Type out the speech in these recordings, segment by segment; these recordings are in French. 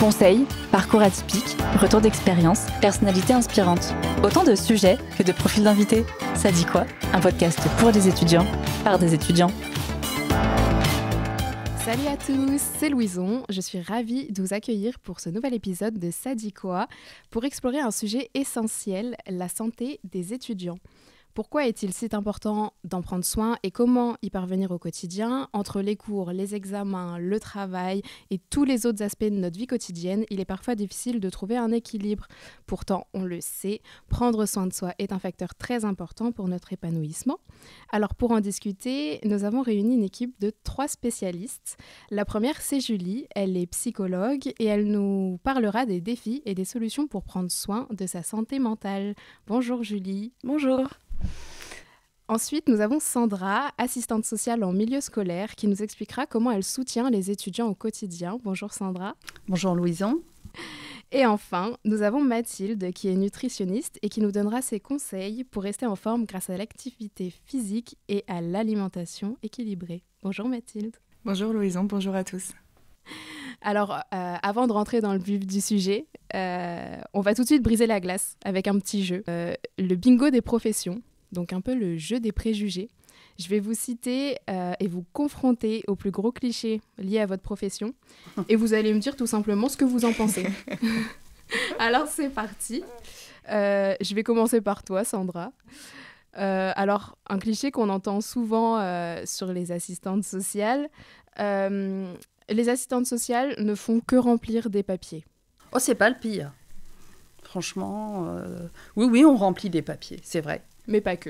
Conseils, parcours atypiques, retours d'expérience, personnalités inspirantes. Autant de sujets que de profils d'invités. Ça dit quoi? Un podcast pour des étudiants, par des étudiants. Salut à tous, c'est Louison. Je suis ravie de vous accueillir pour ce nouvel épisode de Ça dit quoi pour explorer un sujet essentiel, la santé des étudiants. Pourquoi est-il si important d'en prendre soin et comment y parvenir au quotidien? Entre les cours, les examens, le travail et tous les autres aspects de notre vie quotidienne, il est parfois difficile de trouver un équilibre. Pourtant, on le sait, prendre soin de soi est un facteur très important pour notre épanouissement. Alors pour en discuter, nous avons réuni une équipe de 3 spécialistes. La première, c'est Julie, elle est psychologue et elle nous parlera des défis et des solutions pour prendre soin de sa santé mentale. Bonjour Julie. Bonjour. Ensuite, nous avons Sandra, assistante sociale en milieu scolaire, qui nous expliquera comment elle soutient les étudiants au quotidien. Bonjour Sandra. Bonjour Louison. Et enfin, nous avons Mathilde, qui est nutritionniste et qui nous donnera ses conseils pour rester en forme grâce à l'activité physique et à l'alimentation équilibrée. Bonjour Mathilde. Bonjour Louison, bonjour à tous. Alors, avant de rentrer dans le vif du sujet, on va tout de suite briser la glace avec un petit jeu. Le bingo des professions. Donc un peu le jeu des préjugés. Je vais vous citer et vous confronter aux plus gros clichés liés à votre profession. Et vous allez me dire tout simplement ce que vous en pensez. Alors c'est parti. Je vais commencer par toi, Sandra. Alors, un cliché qu'on entend souvent sur les assistantes sociales. Les assistantes sociales ne font que remplir des papiers. Oh, c'est pas le pire. Franchement, oui, on remplit des papiers, c'est vrai. Mais pas que.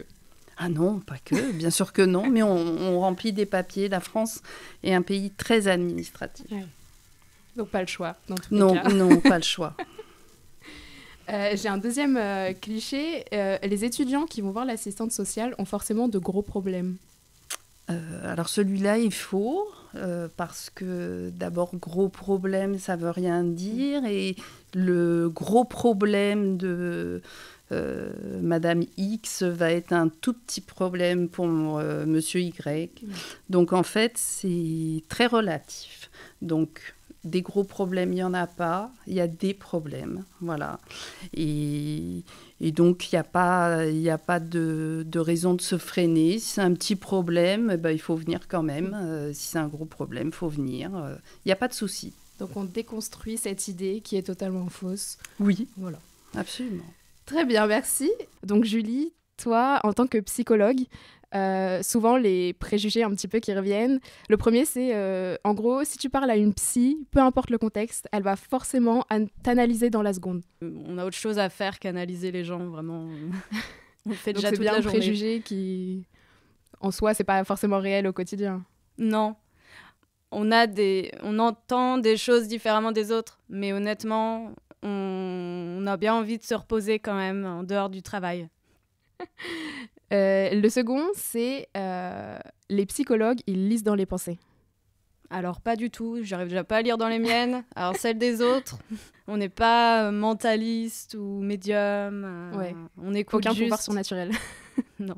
Ah non, pas que, bien sûr que non, mais on remplit des papiers. La France est un pays très administratif. Ouais. Donc pas le choix, dans tous les cas. Non, pas le choix. J'ai un deuxième cliché. Les étudiants qui vont voir l'assistante sociale ont forcément de gros problèmes. Alors celui-là, il faut, parce que d'abord, gros problème, ça veut rien dire. Et le gros problème de Madame X va être un tout petit problème pour Monsieur Y. Donc en fait, c'est très relatif. Donc des gros problèmes, il n'y en a pas. Il y a des problèmes, voilà. Et donc, il n'y a pas de raison de se freiner. Si c'est un petit problème, il faut venir quand même. Si c'est un gros problème, il faut venir. Il n'y a pas de souci. Donc, on déconstruit cette idée qui est totalement fausse. Oui, voilà. Absolument. Très bien, merci. Donc, Julie, toi, en tant que psychologue, souvent, les préjugés un petit peu qui reviennent. Le premier, c'est, en gros, si tu parles à une psy, peu importe le contexte, elle va forcément t'analyser dans la seconde. On a autre chose à faire qu'analyser les gens, vraiment. On fait déjà donc, toute la journée. C'est bien un préjugé qui, en soi, c'est pas forcément réel au quotidien. Non. On entend des choses différemment des autres, mais honnêtement, on a bien envie de se reposer quand même en dehors du travail. Le second, c'est les psychologues, ils lisent dans les pensées. Alors, pas du tout. J'arrive déjà pas à lire dans les miennes. Alors, celles des autres, on n'est pas mentaliste ou médium. Ouais. On écoute aucun juste... pouvoir surnaturel. Non.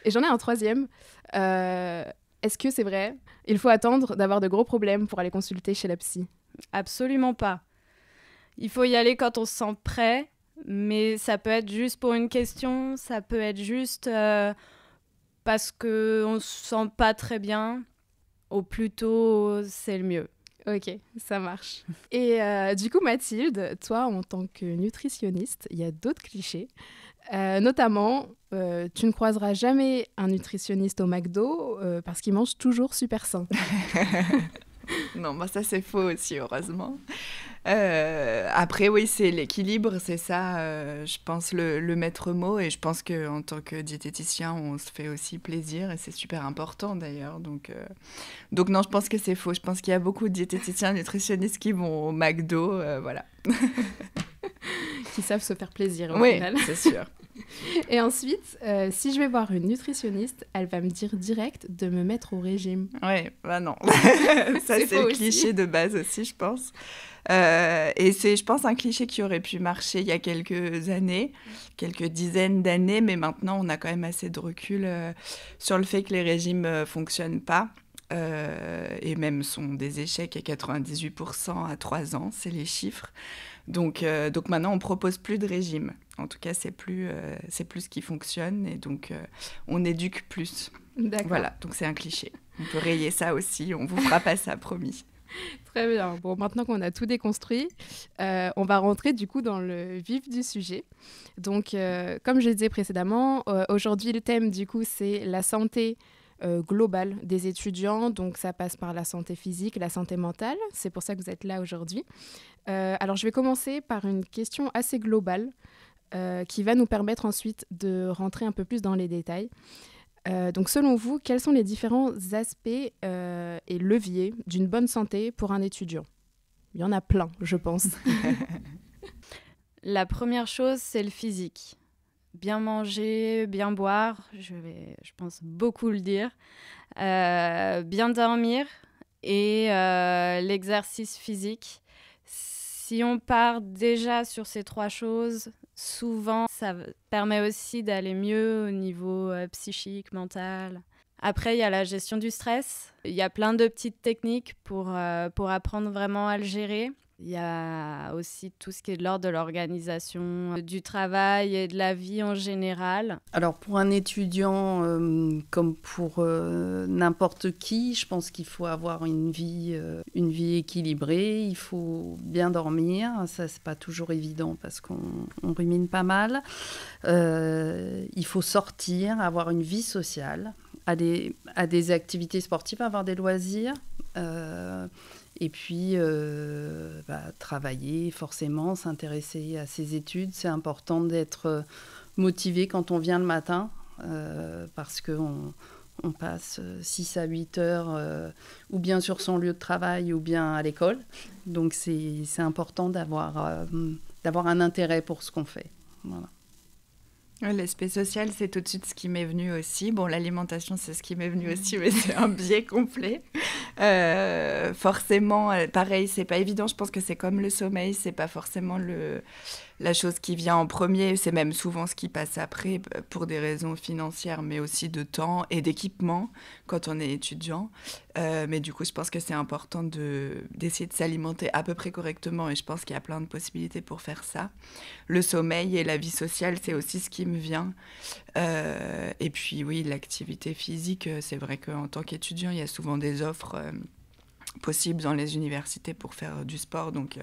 Et j'en ai un troisième. Est-ce que c'est vrai? Il faut attendre d'avoir de gros problèmes pour aller consulter chez la psy? Absolument pas. Il faut y aller quand on se sent prêt. Mais ça peut être juste pour une question, ça peut être juste parce qu'on ne se sent pas très bien. Au plus tôt, c'est le mieux. Ok, ça marche. Et du coup, Mathilde, toi, en tant que nutritionniste, il y a d'autres clichés. Notamment, tu ne croiseras jamais un nutritionniste au McDo parce qu'il mange toujours super sain. Non, ça c'est faux aussi, heureusement. Après, oui, c'est l'équilibre, c'est ça, je pense, le maître mot. Et je pense qu'en tant que diététicien, on se fait aussi plaisir et c'est super important d'ailleurs. Donc non, je pense que c'est faux. Je pense qu'il y a beaucoup de diététiciens, nutritionnistes qui vont au McDo, voilà. Qui savent se faire plaisir au final. Oui, c'est sûr. Et ensuite, si je vais voir une nutritionniste, elle va me dire direct de me mettre au régime. Oui, non. Ça, c'est le cliché de base aussi, je pense. Et c'est, je pense, un cliché qui aurait pu marcher il y a quelques années, quelques dizaines d'années, mais maintenant, on a quand même assez de recul sur le fait que les régimes ne fonctionnent pas. et même sont des échecs à 98% à 3 ans, c'est les chiffres. Donc maintenant, on propose plus de régime. En tout cas, c'est plus ce qui fonctionne, et donc on éduque plus. D'accord. Voilà, donc c'est un cliché. On peut rayer ça aussi, on vous fera pas ça, promis. Très bien. Bon, maintenant qu'on a tout déconstruit, on va rentrer du coup dans le vif du sujet. Donc, comme je le disais précédemment, aujourd'hui, le thème du coup, c'est la santé globale des étudiants. Donc, ça passe par la santé physique, la santé mentale. C'est pour ça que vous êtes là aujourd'hui. Alors, je vais commencer par une question assez globale qui va nous permettre ensuite de rentrer un peu plus dans les détails. Donc, selon vous, quels sont les différents aspects et leviers d'une bonne santé pour un étudiant ? Il y en a plein, je pense. La première chose, c'est le physique. Bien manger, bien boire, je pense beaucoup le dire. Bien dormir et l'exercice physique. Si on part déjà sur ces 3 choses, souvent, ça permet aussi d'aller mieux au niveau psychique, mental. Après, il y a la gestion du stress. Il y a plein de petites techniques pour apprendre vraiment à le gérer. Il y a aussi tout ce qui est de l'ordre de l'organisation, du travail et de la vie en général. Alors pour un étudiant comme pour n'importe qui, je pense qu'il faut avoir une vie équilibrée, il faut bien dormir, ça c'est pas toujours évident parce qu'on rumine pas mal. Il faut sortir, avoir une vie sociale, à des activités sportives, avoir des loisirs. Et puis, travailler forcément, s'intéresser à ses études. C'est important d'être motivé quand on vient le matin parce qu'on passe 6 à 8 heures ou bien sur son lieu de travail ou bien à l'école. Donc, c'est important d'avoir un intérêt pour ce qu'on fait. Voilà. L'aspect social, c'est tout de suite ce qui m'est venu aussi. Bon, l'alimentation, c'est ce qui m'est venu aussi, mais c'est un biais complet. Forcément, pareil, c'est pas évident. Je pense que c'est comme le sommeil, c'est pas forcément la chose qui vient en premier. C'est même souvent ce qui passe après pour des raisons financières, mais aussi de temps et d'équipement quand on est étudiant. Mais du coup, je pense que c'est important d'essayer de s'alimenter à peu près correctement, et je pense qu'il y a plein de possibilités pour faire ça. Le sommeil et la vie sociale, c'est aussi ce qui me vient. Et puis oui, l'activité physique, c'est vrai qu'en tant qu'étudiant, il y a souvent des offres possibles dans les universités pour faire du sport, donc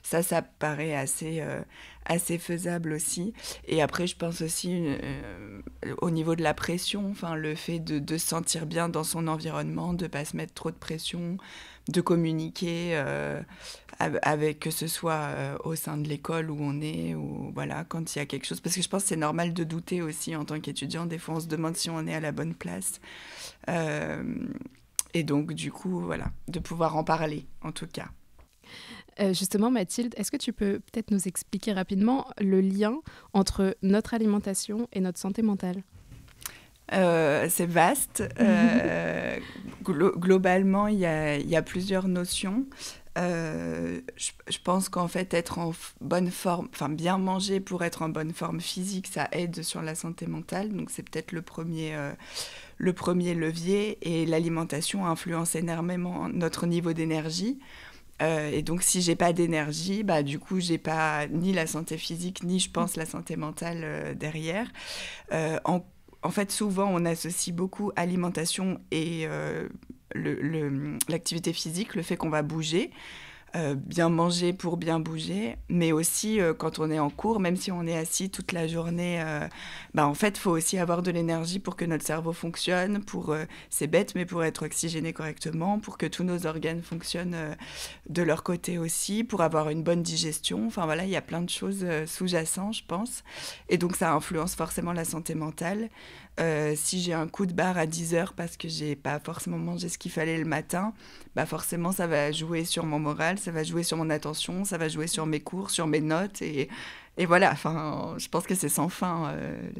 ça paraît assez faisable aussi. Et après, je pense aussi au niveau de la pression, enfin le fait de se sentir bien dans son environnement, de pas se mettre trop de pression, de communiquer avec, que ce soit au sein de l'école où on est, ou voilà, quand il y a quelque chose, parce que je pense que c'est normal de douter aussi en tant qu'étudiant. Des fois on se demande si on est à la bonne place, et donc du coup voilà, de pouvoir en parler en tout cas. Justement, Mathilde, est-ce que tu peux peut-être nous expliquer rapidement le lien entre notre alimentation et notre santé mentale ? C'est vaste. Globalement, il y a plusieurs notions. Je pense qu'en fait, être en bonne forme, enfin bien manger pour être en bonne forme physique, ça aide sur la santé mentale. Donc c'est peut-être le premier levier. Et l'alimentation influence énormément notre niveau d'énergie. Et donc, si j'ai pas d'énergie, du coup, j'ai pas ni la santé physique, ni, je pense, la santé mentale derrière. En fait, souvent, on associe beaucoup alimentation et l'activité physique, le fait qu'on va bouger. Bien manger pour bien bouger, mais aussi quand on est en cours, même si on est assis toute la journée, en fait, il faut aussi avoir de l'énergie pour que notre cerveau fonctionne, c'est bête, mais pour être oxygéné correctement, pour que tous nos organes fonctionnent de leur côté aussi, pour avoir une bonne digestion. Enfin voilà, il y a plein de choses sous-jacentes, je pense. Et donc, ça influence forcément la santé mentale. Si j'ai un coup de barre à 10 heures parce que j'ai pas forcément mangé ce qu'il fallait le matin, forcément ça va jouer sur mon moral, ça va jouer sur mon attention, ça va jouer sur mes cours, sur mes notes, et voilà, enfin, je pense que c'est sans fin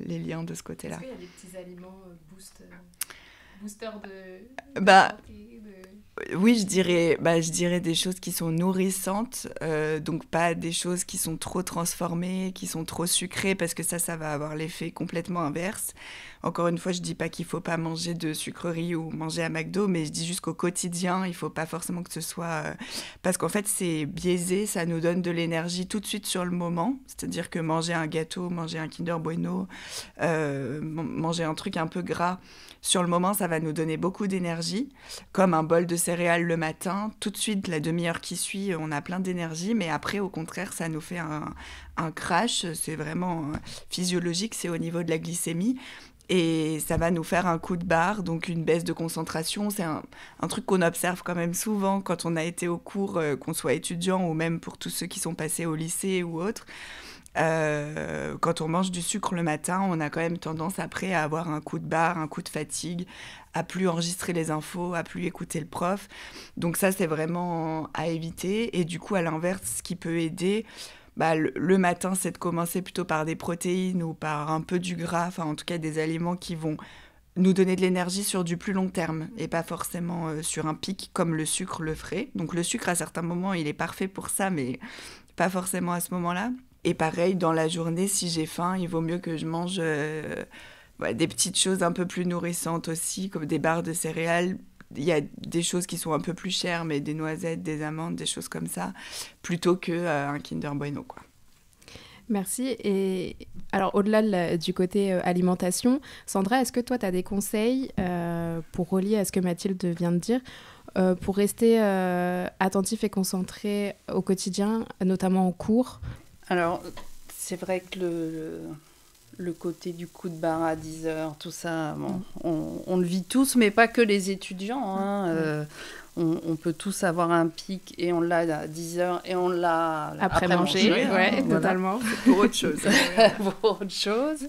les liens de ce côté-là. Est-ce qu'il y a des petits aliments boosters de... Oui, je dirais des choses qui sont nourrissantes, donc pas des choses qui sont trop transformées, qui sont trop sucrées, parce que ça va avoir l'effet complètement inverse. Encore une fois, je dis pas qu'il faut pas manger de sucreries ou manger à McDo, mais je dis juste qu'au quotidien, il faut pas forcément que ce soit... parce qu'en fait, c'est biaisé, ça nous donne de l'énergie tout de suite sur le moment. C'est-à-dire que manger un gâteau, manger un Kinder Bueno, manger un truc un peu gras, sur le moment, ça va nous donner beaucoup d'énergie. Comme un bol de céréales le matin, tout de suite, la demi-heure qui suit, on a plein d'énergie, mais après, au contraire, ça nous fait un crash. C'est vraiment physiologique, c'est au niveau de la glycémie. Et ça va nous faire un coup de barre, donc une baisse de concentration. C'est un truc qu'on observe quand même souvent quand on a été au cours, qu'on soit étudiant ou même pour tous ceux qui sont passés au lycée ou autre. Quand on mange du sucre le matin, on a quand même tendance après à avoir un coup de barre, un coup de fatigue, à plus enregistrer les infos, à plus écouter le prof. Donc ça, c'est vraiment à éviter. Et du coup, à l'inverse, ce qui peut aider... le matin, c'est de commencer plutôt par des protéines ou par un peu du gras, enfin en tout cas des aliments qui vont nous donner de l'énergie sur du plus long terme et pas forcément sur un pic comme le sucre le ferait. Donc le sucre, à certains moments, il est parfait pour ça, mais pas forcément à ce moment-là. Et pareil, dans la journée, si j'ai faim, il vaut mieux que je mange des petites choses un peu plus nourrissantes aussi, comme des barres de céréales. Il y a des choses qui sont un peu plus chères, mais des noisettes, des amandes, des choses comme ça, plutôt qu'un Kinder Bueno, quoi. Merci. Et alors, au-delà du côté alimentation, Sandra, est-ce que toi, tu as des conseils pour relier à ce que Mathilde vient de dire, pour rester attentif et concentré au quotidien, notamment en cours? Alors, c'est vrai que le côté du coup de barre à 10 heures, tout ça, on le vit tous, mais pas que les étudiants. Hein. On peut tous avoir un pic et on l'a à 10 heures et on l'a après manger. Ouais, voilà. Totalement. Pour autre chose. Pour autre chose.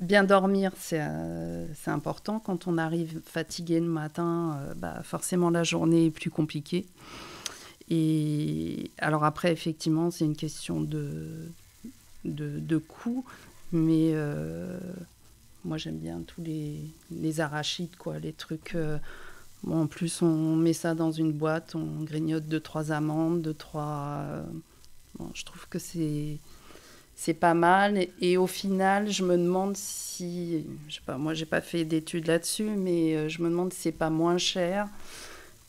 Bien dormir, c'est important. Quand on arrive fatigué le matin, forcément la journée est plus compliquée. Et alors après, effectivement, c'est une question de coût, mais moi j'aime bien tous les arachides, quoi, les trucs. En plus, on met ça dans une boîte, on grignote 2-3 amandes, 2-3. Je trouve que c'est pas mal. Et au final, je me demande si, je sais pas, moi j'ai pas fait d'études là-dessus, mais je me demande si c'est pas moins cher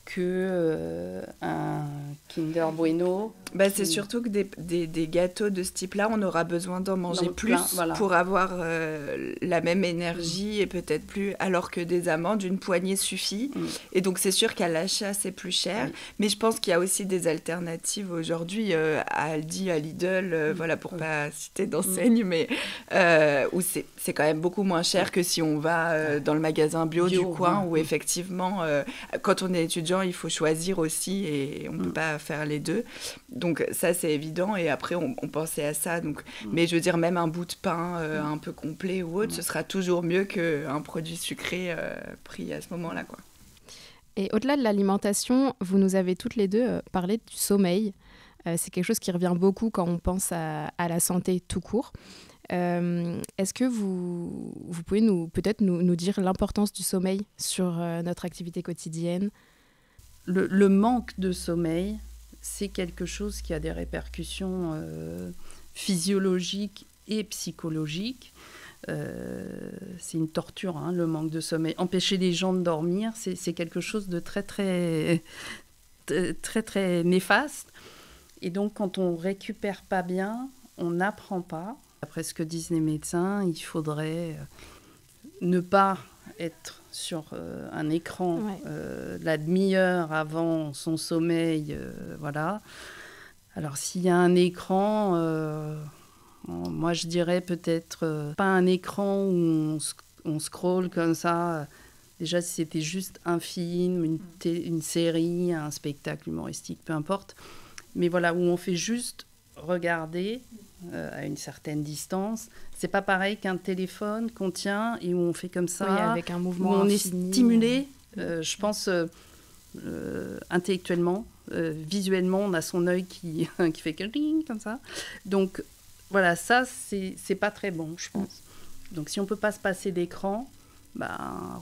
que un Kinder Bueno. C'est surtout que des gâteaux de ce type-là, on aura besoin d'en manger plus pour avoir la même énergie et peut-être plus, alors que des amandes, une poignée suffit. Et donc c'est sûr qu'à l'achat, c'est plus cher. Mais je pense qu'il y a aussi des alternatives aujourd'hui à Aldi, à Lidl, pour pas citer d'enseigne, mais où c'est quand même beaucoup moins cher que si on va dans le magasin bio du coin, où effectivement, quand on est étudiant, il faut choisir aussi et on ne peut pas faire les deux. Donc ça, c'est évident. Et après, on pensait à ça. Donc, mais je veux dire, même un bout de pain un peu complet ou autre, ce sera toujours mieux qu'un produit sucré pris à ce moment-là, quoi. Et au-delà de l'alimentation, vous nous avez toutes les deux parlé du sommeil. C'est quelque chose qui revient beaucoup quand on pense à la santé tout court. Est-ce que vous pouvez peut-être nous dire l'importance du sommeil sur notre activité quotidienne ? Le manque de sommeil, c'est quelque chose qui a des répercussions physiologiques et psychologiques. C'est une torture, hein, le manque de sommeil. Empêcher les gens de dormir, c'est quelque chose de très, très, très, très néfaste. Et donc, quand on récupère pas bien, on n'apprend pas. Après ce que disent les médecins, il faudrait ne pas être sur un écran la demi-heure avant son sommeil, voilà. Alors s'il y a un écran, moi je dirais peut-être pas un écran où on scrolle comme ça. Déjà si c'était juste un film, une série, un spectacle humoristique, peu importe. Mais voilà, où on fait juste regarder à une certaine distance. C'est pas pareil qu'un téléphone qu'on tient et où on fait comme ça, avec un mouvement où on infini. est stimulé, je pense, intellectuellement, visuellement, on a son œil qui fait comme ça. Donc voilà, ça, c'est pas très bon, je pense. Donc si on peut pas se passer d'écran,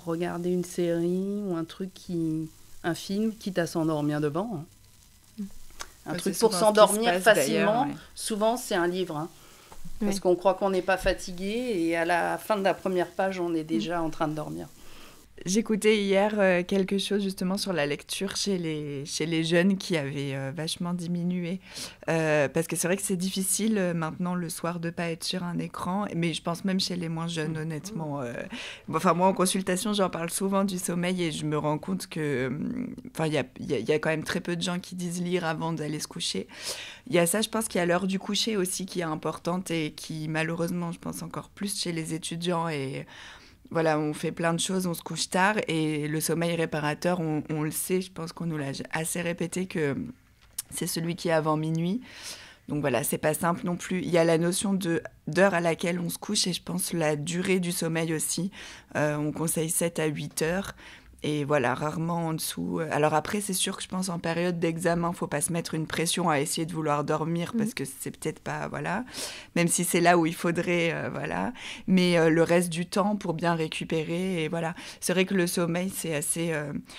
regarder une série ou un truc qui un film, quitte à s'endormir devant. Un Ouais, truc c'est pour souvent ce qui s'endormir se passe, facilement, d'ailleurs, ouais. souvent c'est un livre. Parce Ouais. qu'on croit qu'on n'est pas fatigué et à la fin de la première page, on est déjà en train de dormir. J'écoutais hier quelque chose justement sur la lecture chez les jeunes qui avait vachement diminué. Parce que c'est vrai que c'est difficile maintenant le soir de ne pas être sur un écran. Mais je pense même chez les moins jeunes, honnêtement. Enfin, moi, en consultation, j'en parle souvent du sommeil et je me rends compte que... il y a quand même très peu de gens qui disent lire avant d'aller se coucher. Il y a ça, je pense qu'il y a l'heure du coucher aussi qui est importante et qui, malheureusement, je pense encore plus chez les étudiants et... Voilà, on fait plein de choses, on se couche tard et le sommeil réparateur, on le sait, je pense qu'on nous l'a assez répété que c'est celui qui est avant minuit. Donc voilà, c'est pas simple non plus. Il y a la notion d'heure à laquelle on se couche et je pense la durée du sommeil aussi. On conseille 7 à 8 heures. Et voilà, rarement en dessous. Alors après, c'est sûr que je pense en période d'examen, faut pas se mettre une pression à essayer de vouloir dormir parce que c'est peut-être pas, voilà. Même si c'est là où il faudrait, voilà. Mais le reste du temps pour bien récupérer, et voilà. C'est vrai que le sommeil, c'est assez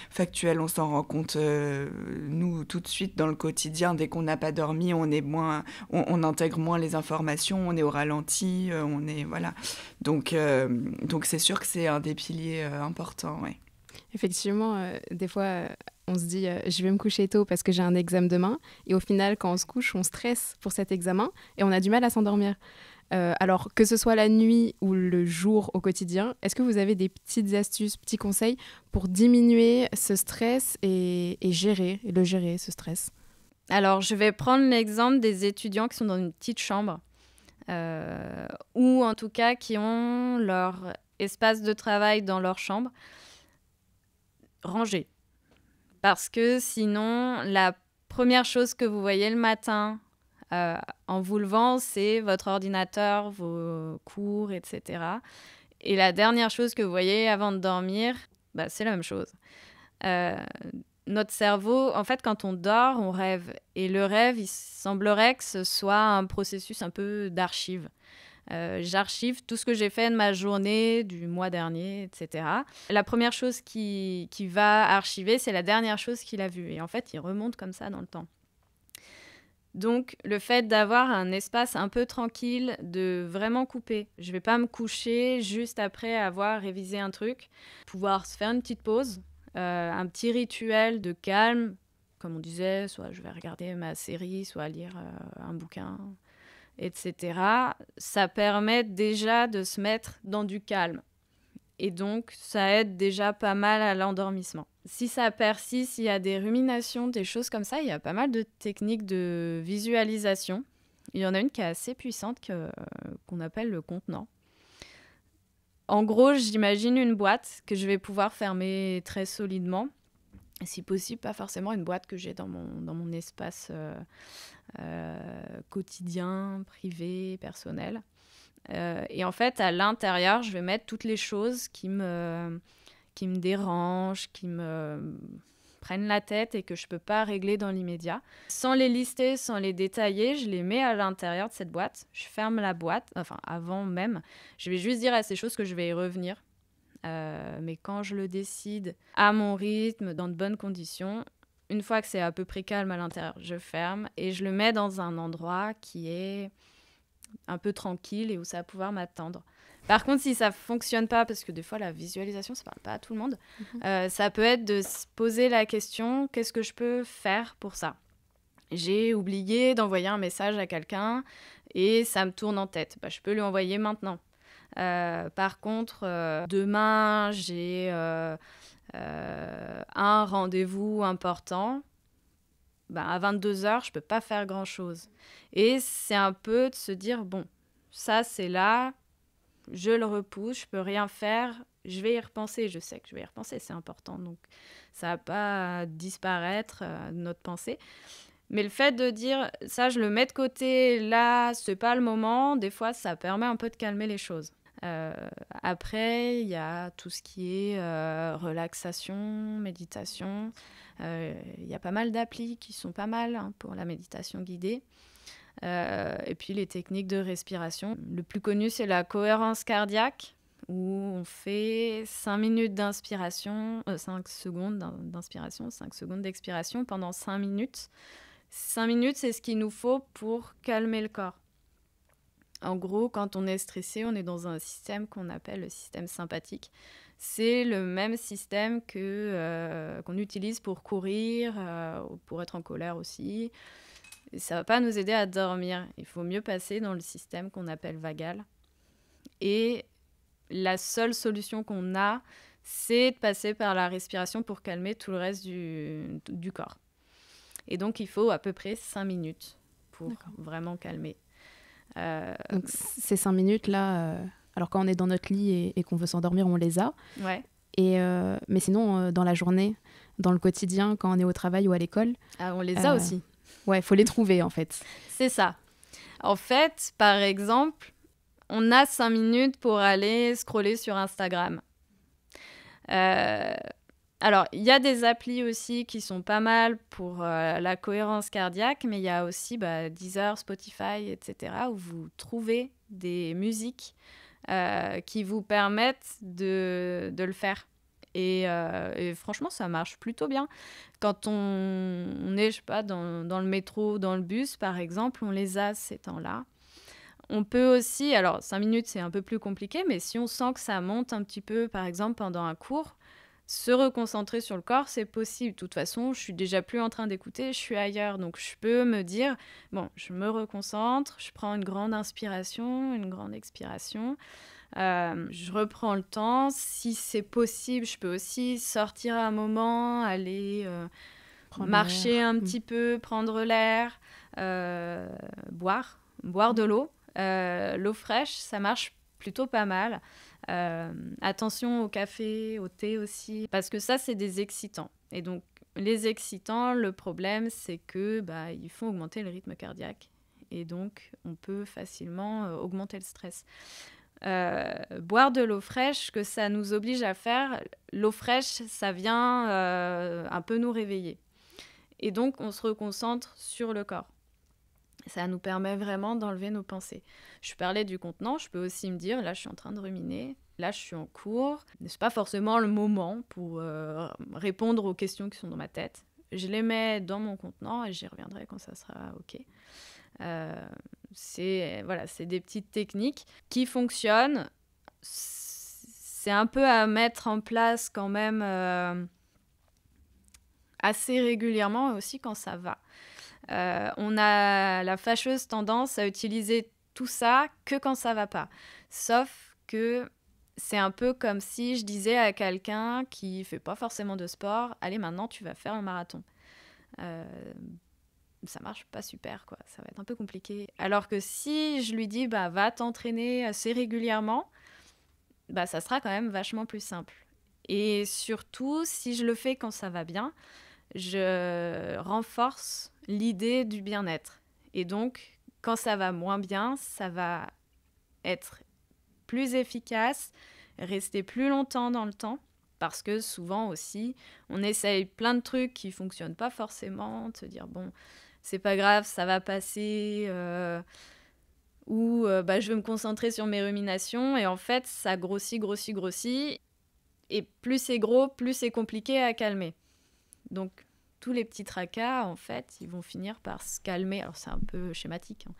factuel, on s'en rend compte, nous, tout de suite dans le quotidien. Dès qu'on n'a pas dormi, on intègre moins les informations, on est au ralenti, on est, voilà. Donc c'est sûr que c'est un des piliers importants, ouais. Effectivement, des fois, on se dit je vais me coucher tôt parce que j'ai un examen demain. Et au final, quand on se couche, on stresse pour cet examen et on a du mal à s'endormir. Alors, que ce soit la nuit ou le jour au quotidien, est-ce que vous avez des petites astuces, petits conseils pour diminuer ce stress et gérer, ce stress? Alors, je vais prendre l'exemple des étudiants qui sont dans une petite chambre, ou en tout cas qui ont leur espace de travail dans leur chambre rangé. Parce que sinon, la première chose que vous voyez le matin en vous levant, c'est votre ordinateur, vos cours, etc. Et la dernière chose que vous voyez avant de dormir, c'est la même chose. Notre cerveau, en fait, quand on dort, on rêve. Et le rêve, il semblerait que ce soit un processus un peu d'archive. J'archive tout ce que j'ai fait de ma journée, du mois dernier, etc. La première chose qui va archiver, c'est la dernière chose qu'il a vue. Et en fait, il remonte comme ça dans le temps. Donc, le fait d'avoir un espace un peu tranquille, de vraiment couper. Je ne vais pas me coucher juste après avoir révisé un truc. Pouvoir se faire une petite pause, un petit rituel de calme. Comme on disait, soit je vais regarder ma série, soit lire un bouquin, etc. Ça permet déjà de se mettre dans du calme. Et donc, ça aide déjà pas mal à l'endormissement. Si ça persiste, s'il y a des ruminations, des choses comme ça, il y a pas mal de techniques de visualisation. Il y en a une qui est assez puissante qu'on appelle le contenant. En gros, j'imagine une boîte que je vais pouvoir fermer très solidement. Si possible, pas forcément une boîte que j'ai dans mon espace quotidien, privé, personnel. Et en fait, à l'intérieur, je vais mettre toutes les choses qui me dérangent, qui me prennent la tête et que je ne peux pas régler dans l'immédiat. Sans les lister, sans les détailler, je les mets à l'intérieur de cette boîte. Je ferme la boîte, enfin avant même. Je vais juste dire à ces choses que je vais y revenir. Mais quand je le décide, à mon rythme, dans de bonnes conditions, une fois que c'est à peu près calme à l'intérieur, je ferme et je le mets dans un endroit qui est un peu tranquille et où ça va pouvoir m'attendre. Par contre, si ça ne fonctionne pas, parce que des fois, la visualisation, ça ne parle pas à tout le monde, ça peut être de se poser la question, qu'est-ce que je peux faire pour ça ? J'ai oublié d'envoyer un message à quelqu'un et ça me tourne en tête. Je peux lui envoyer maintenant. Par contre, demain, j'ai un rendez-vous important. À 22h, je ne peux pas faire grand-chose. Et c'est un peu de se dire, bon, ça, c'est là, je le repousse, je ne peux rien faire, je vais y repenser. Je sais que je vais y repenser, c'est important. Donc, ça ne va pas disparaître de notre pensée. Mais le fait de dire, ça, je le mets de côté, là, ce n'est pas le moment, des fois, ça permet un peu de calmer les choses. Après, il y a tout ce qui est relaxation, méditation. Il y a pas mal d'applis qui sont pas mal pour la méditation guidée. Et puis les techniques de respiration. Le plus connu, c'est la cohérence cardiaque, où on fait 5 minutes d'inspiration, 5 secondes d'inspiration, 5 secondes d'expiration pendant 5 minutes. 5 minutes, c'est ce qu'il nous faut pour calmer le corps. En gros, quand on est stressé, on est dans un système qu'on appelle le système sympathique. C'est le même système qu'on utilise pour courir, pour être en colère aussi. Et ça ne va pas nous aider à dormir. Il faut mieux passer dans le système qu'on appelle vagal. Et la seule solution qu'on a, c'est de passer par la respiration pour calmer tout le reste du corps. Et donc, il faut à peu près 5 minutes pour vraiment calmer. Donc, ces 5 minutes-là, alors quand on est dans notre lit et qu'on veut s'endormir, on les a. Ouais. Mais sinon, dans la journée, dans le quotidien, quand on est au travail ou à l'école... on les a aussi. Ouais, il faut les trouver, en fait. C'est ça. En fait, par exemple, on a 5 minutes pour aller scroller sur Instagram. Alors, il y a des applis aussi qui sont pas mal pour la cohérence cardiaque, mais il y a aussi Deezer, Spotify, etc., où vous trouvez des musiques qui vous permettent de le faire. Et franchement, ça marche plutôt bien. Quand on est, je sais pas, dans le métro, dans le bus, par exemple, on les a ces temps-là. On peut aussi, alors 5 minutes, c'est un peu plus compliqué, mais si on sent que ça monte un petit peu, par exemple, pendant un cours, se reconcentrer sur le corps, c'est possible. De toute façon, je suis déjà plus en train d'écouter, je suis ailleurs. Donc, je peux me dire, bon, je me reconcentre, je prends une grande inspiration, une grande expiration. Je reprends le temps. Si c'est possible, je peux aussi sortir un moment, aller marcher un petit peu, prendre l'air, boire de l'eau. L'eau fraîche, ça marche plutôt pas mal. Attention au café, au thé aussi, parce que ça, c'est des excitants. Et donc, les excitants, le problème, c'est que ils font augmenter le rythme cardiaque. Et donc, on peut facilement augmenter le stress. Boire de l'eau fraîche, ce que ça nous oblige à faire, l'eau fraîche, ça vient un peu nous réveiller. Et donc, on se reconcentre sur le corps. Ça nous permet vraiment d'enlever nos pensées. Je parlais du contenant, je peux aussi me dire, là, je suis en train de ruminer, là, je suis en cours. Ce n'est pas forcément le moment pour répondre aux questions qui sont dans ma tête. Je les mets dans mon contenant et j'y reviendrai quand ça sera OK. C'est des petites techniques qui fonctionnent. C'est un peu à mettre en place quand même assez régulièrement aussi quand ça va. On a la fâcheuse tendance à utiliser tout ça que quand ça va pas. Sauf que c'est un peu comme si je disais à quelqu'un qui fait pas forcément de sport, allez, maintenant tu vas faire un marathon. Ça marche pas super, quoi. Ça va être un peu compliqué. Alors que si je lui dis, va t'entraîner assez régulièrement, ça sera quand même vachement plus simple. Et surtout, si je le fais quand ça va bien, je renforce l'idée du bien-être. Et donc, quand ça va moins bien, ça va être plus efficace, rester plus longtemps dans le temps, parce que souvent aussi, on essaye plein de trucs qui ne fonctionnent pas forcément, de se dire, bon, c'est pas grave, ça va passer, ou je vais me concentrer sur mes ruminations, et en fait, ça grossit, et plus c'est gros, plus c'est compliqué à calmer. Donc, tous les petits tracas, en fait, ils vont finir par se calmer. Alors, c'est un peu schématique, hein,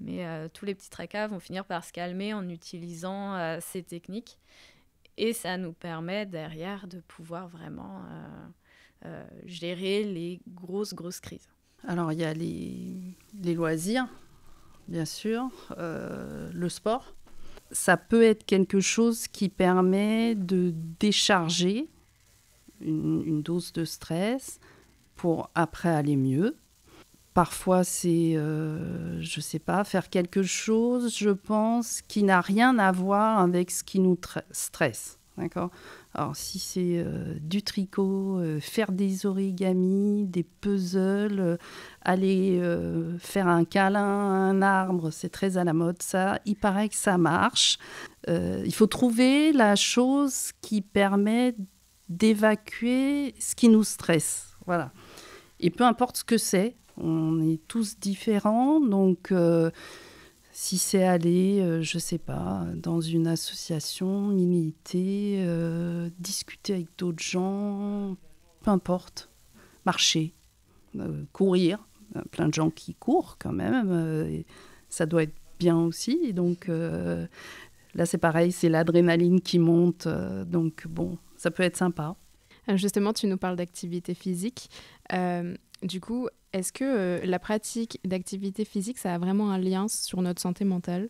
mais tous les petits tracas vont finir par se calmer en utilisant ces techniques. Et ça nous permet, derrière, de pouvoir vraiment gérer les grosses crises. Alors, il y a les loisirs, bien sûr, le sport. Ça peut être quelque chose qui permet de décharger une dose de stress pour après aller mieux. Parfois, c'est, je sais pas, faire quelque chose, je pense, qui n'a rien à voir avec ce qui nous stresse. D'accord ? Alors, si c'est du tricot, faire des origamis, des puzzles, aller faire un câlin à un arbre, c'est très à la mode, ça. Il paraît que ça marche. Il faut trouver la chose qui permet d'évacuer ce qui nous stresse. Voilà. Et peu importe ce que c'est, on est tous différents, donc Si c'est aller, je sais pas, dans une association, militer, discuter avec d'autres gens, peu importe, marcher, courir, plein de gens qui courent quand même, et ça doit être bien aussi. Et donc là c'est pareil, c'est l'adrénaline qui monte, donc bon, ça peut être sympa. Justement, tu nous parles d'activité physique. Du coup, est-ce que la pratique d'activité physique, ça a vraiment un lien sur notre santé mentale ?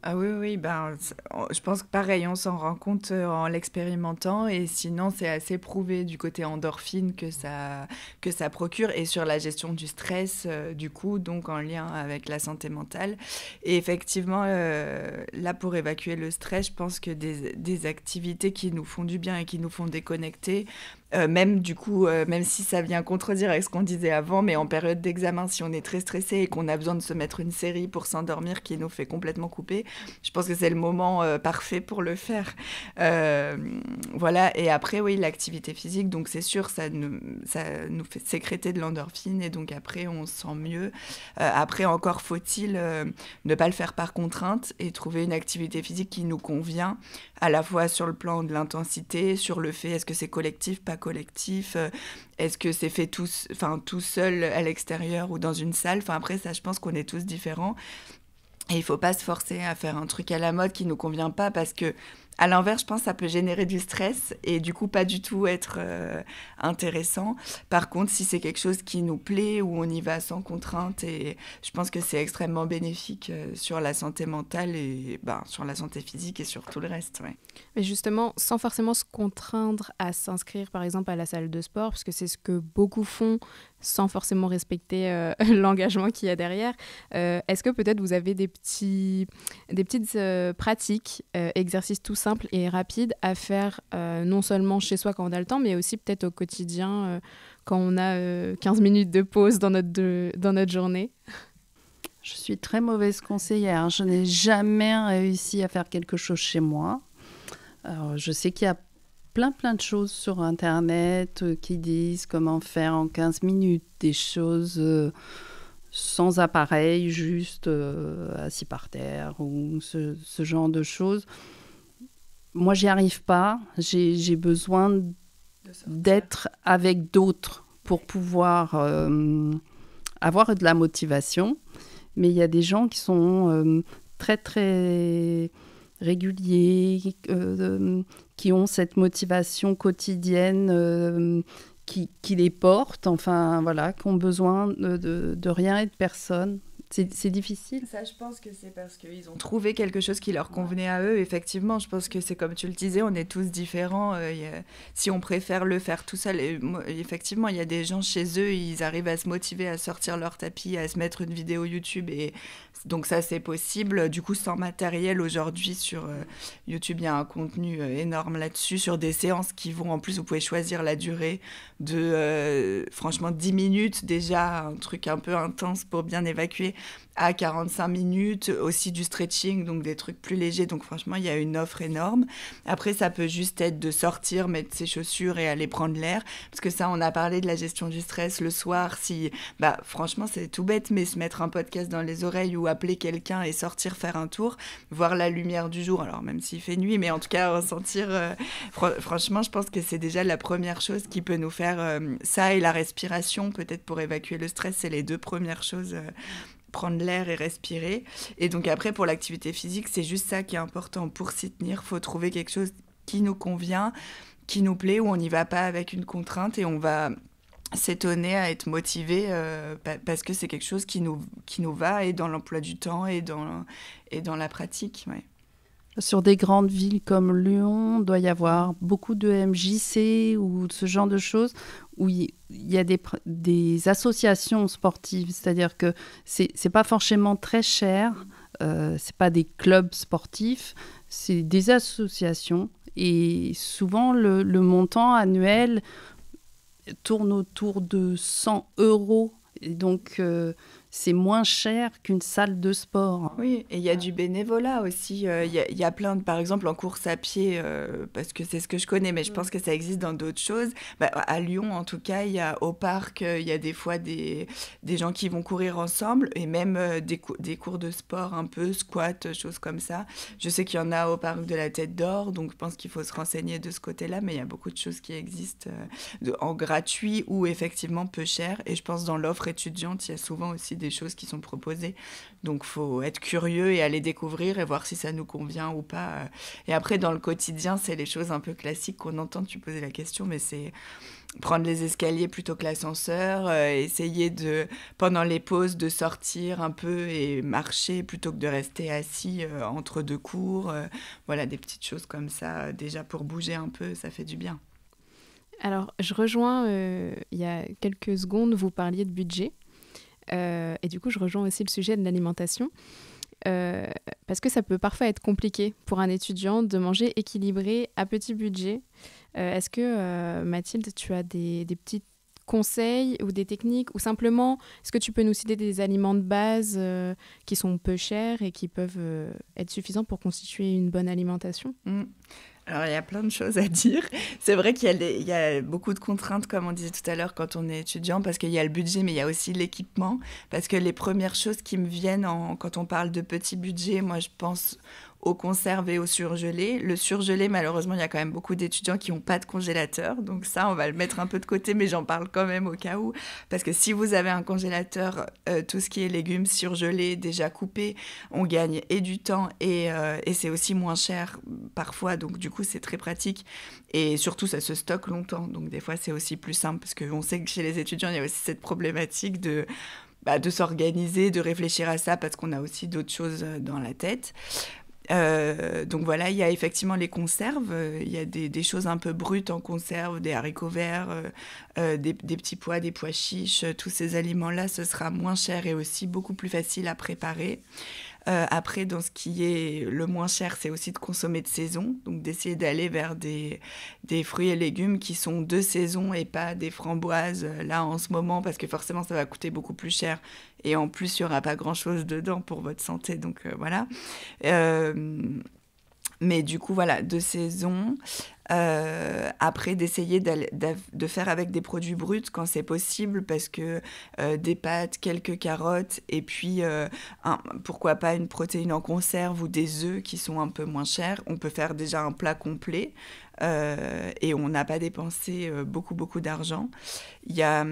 Ah oui, oui, ben, je pense que pareil, on s'en rend compte en l'expérimentant et sinon c'est assez prouvé du côté endorphine que ça procure et sur la gestion du stress du coup, donc en lien avec la santé mentale. Et effectivement, là pour évacuer le stress, je pense que des activités qui nous font du bien et qui nous font déconnecter, même du coup, même si ça vient contredire avec ce qu'on disait avant, mais en période d'examen, si on est très stressé et qu'on a besoin de se mettre une série pour s'endormir qui nous fait complètement couper, je pense que c'est le moment parfait pour le faire. Voilà, et après, oui, l'activité physique, donc c'est sûr, ça nous fait sécréter de l'endorphine et donc après, on se sent mieux. Après, encore faut-il ne pas le faire par contrainte et trouver une activité physique qui nous convient, à la fois sur le plan de l'intensité, sur le fait est-ce que c'est collectif, pas collectif, est-ce que c'est fait tout seul à l'extérieur ou dans une salle. Enfin, après, ça, je pense qu'on est tous différents. Et il ne faut pas se forcer à faire un truc à la mode qui ne nous convient pas parce que, à l'inverse, je pense que ça peut générer du stress et du coup, pas du tout être intéressant. Par contre, si c'est quelque chose qui nous plaît, où on y va sans contrainte, et je pense que c'est extrêmement bénéfique sur la santé mentale et sur la santé physique et sur tout le reste. Ouais. Mais justement, sans forcément se contraindre à s'inscrire, par exemple, à la salle de sport, parce que c'est ce que beaucoup font sans forcément respecter l'engagement qu'il y a derrière. Est-ce que peut-être vous avez des petites pratiques, exercices tout simples et rapides à faire non seulement chez soi quand on a le temps, mais aussi peut-être au quotidien quand on a 15 minutes de pause dans notre journée ? Je suis très mauvaise conseillère. Je n'ai jamais réussi à faire quelque chose chez moi. Alors, je sais qu'il y a plein de choses sur Internet qui disent comment faire en 15 minutes, des choses sans appareil, juste assis par terre ou ce genre de choses. Moi, j'y arrive pas. J'ai besoin d'être avec d'autres pour pouvoir avoir de la motivation. Mais il y a des gens qui sont très, très réguliers, qui ont cette motivation quotidienne qui les porte, enfin voilà, qui ont besoin de rien et de personne. C'est difficile. Ça, je pense que c'est parce qu'ils ont trouvé quelque chose qui leur convenait à eux. Effectivement, je pense que c'est comme tu le disais, on est tous différents. Si on préfère le faire tout seul, effectivement, il y a des gens chez eux, ils arrivent à se motiver, à sortir leur tapis, à se mettre une vidéo YouTube. Et donc ça, c'est possible. Du coup, sans matériel, aujourd'hui, sur YouTube, il y a un contenu énorme là-dessus, sur des séances qui vont, en plus, vous pouvez choisir la durée de, franchement, 10 minutes, déjà, un truc un peu intense pour bien évacuer, à 45 minutes, aussi du stretching, donc des trucs plus légers. Donc franchement, il y a une offre énorme. Après, ça peut juste être de sortir, mettre ses chaussures et aller prendre l'air. Parce que ça, on a parlé de la gestion du stress le soir. Franchement, c'est tout bête, mais se mettre un podcast dans les oreilles ou appeler quelqu'un et sortir faire un tour, voir la lumière du jour. Alors, même s'il fait nuit, mais en tout cas, ressentir... franchement, je pense que c'est déjà la première chose qui peut nous faire... ça et la respiration, peut-être pour évacuer le stress, c'est les deux premières choses... prendre l'air et respirer. Et donc après, pour l'activité physique, c'est juste ça qui est important. Pour s'y tenir, il faut trouver quelque chose qui nous convient, qui nous plaît, où on n'y va pas avec une contrainte et on va s'étonner à être motivé parce que c'est quelque chose qui nous va et dans l'emploi du temps et dans la pratique. Ouais. Sur des grandes villes comme Lyon, il doit y avoir beaucoup de MJC ou ce genre de choses où il y a des associations sportives, c'est-à-dire que c'est pas forcément très cher, c'est pas des clubs sportifs, c'est des associations et souvent le montant annuel tourne autour de 100 €. Et donc c'est moins cher qu'une salle de sport. Oui, et il y a du bénévolat aussi. Il y a plein de, par exemple, en course à pied, parce que c'est ce que je connais, mais je pense que ça existe dans d'autres choses. À Lyon, en tout cas, il y a au parc, il y a des fois des gens qui vont courir ensemble, et même des cours de sport un peu, squat, choses comme ça. Je sais qu'il y en a au parc de la Tête d'Or, donc je pense qu'il faut se renseigner de ce côté-là, mais il y a beaucoup de choses qui existent en gratuit ou effectivement peu cher. Et je pense dans l'offre étudiante, il y a souvent aussi des choses qui sont proposées. Donc, il faut être curieux et aller découvrir et voir si ça nous convient ou pas. Et après, dans le quotidien, c'est les choses un peu classiques qu'on entend. Tu posais la question, mais c'est prendre les escaliers plutôt que l'ascenseur, essayer pendant les pauses, de sortir un peu et marcher plutôt que de rester assis entre deux cours. Voilà, des petites choses comme ça. Déjà, pour bouger un peu, ça fait du bien. Alors, je rejoins, il y a quelques secondes, vous parliez de budget. Et du coup, je rejoins aussi le sujet de l'alimentation. Parce que ça peut parfois être compliqué pour un étudiant de manger équilibré à petit budget. Est-ce que, Mathilde, tu as des petits conseils ou des techniques, ou simplement, est-ce que tu peux nous citer des aliments de base qui sont peu chers et qui peuvent être suffisants pour constituer une bonne alimentation ? Alors, il y a plein de choses à dire. C'est vrai qu'il y a beaucoup de contraintes, comme on disait tout à l'heure, quand on est étudiant, parce qu'il y a le budget, mais il y a aussi l'équipement. Parce que les premières choses qui me viennent quand on parle de petit budget, moi, je pense aux conserves et au surgelé. Le surgelé, malheureusement, il y a quand même beaucoup d'étudiants qui n'ont pas de congélateur. Donc ça, on va le mettre un peu de côté, mais j'en parle quand même au cas où. Parce que si vous avez un congélateur, tout ce qui est légumes surgelés, déjà coupés, on gagne et du temps et c'est aussi moins cher parfois. Donc du coup, c'est très pratique. Et surtout, ça se stocke longtemps. Donc des fois, c'est aussi plus simple. Parce qu'on sait que chez les étudiants, il y a aussi cette problématique de s'organiser, de réfléchir à ça, parce qu'on a aussi d'autres choses dans la tête. Donc voilà, il y a effectivement les conserves, il y a des choses un peu brutes en conserve, des haricots verts, des petits pois, des pois chiches, tous ces aliments-là, ce sera moins cher et aussi beaucoup plus facile à préparer. Après, dans ce qui est le moins cher, c'est aussi de consommer de saison, donc d'essayer d'aller vers des fruits et légumes qui sont de saison et pas des framboises là en ce moment, parce que forcément ça va coûter beaucoup plus cher et en plus il n'y aura pas grand-chose dedans pour votre santé, donc voilà. Mais du coup, voilà, de saison. Après, d'essayer de faire avec des produits bruts quand c'est possible, parce que des pâtes, quelques carottes, et puis pourquoi pas une protéine en conserve ou des œufs qui sont un peu moins chers. On peut faire déjà un plat complet et on n'a pas dépensé beaucoup d'argent. Il y a,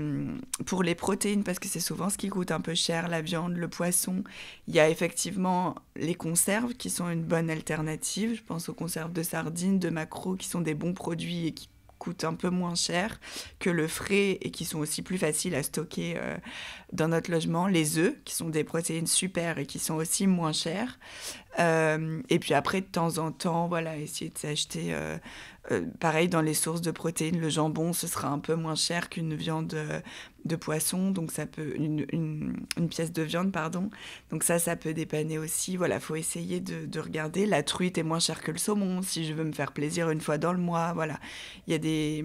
pour les protéines, parce que c'est souvent ce qui coûte un peu cher, la viande, le poisson, il y a effectivement les conserves qui sont une bonne alternative. Je pense aux conserves de sardines, de maquereaux, qui sont des bons produits et qui coûtent un peu moins cher que le frais et qui sont aussi plus faciles à stocker dans notre logement. Les œufs, qui sont des protéines super et qui sont aussi moins chers. Et puis après, de temps en temps, voilà, essayer de s'acheter... pareil, dans les sources de protéines, le jambon, ce sera un peu moins cher qu'une viande de poisson, donc ça peut... Une pièce de viande, pardon. Donc ça peut dépanner aussi. Voilà, faut essayer de regarder. La truite est moins chère que le saumon, si je veux me faire plaisir une fois dans le mois, voilà. Il y a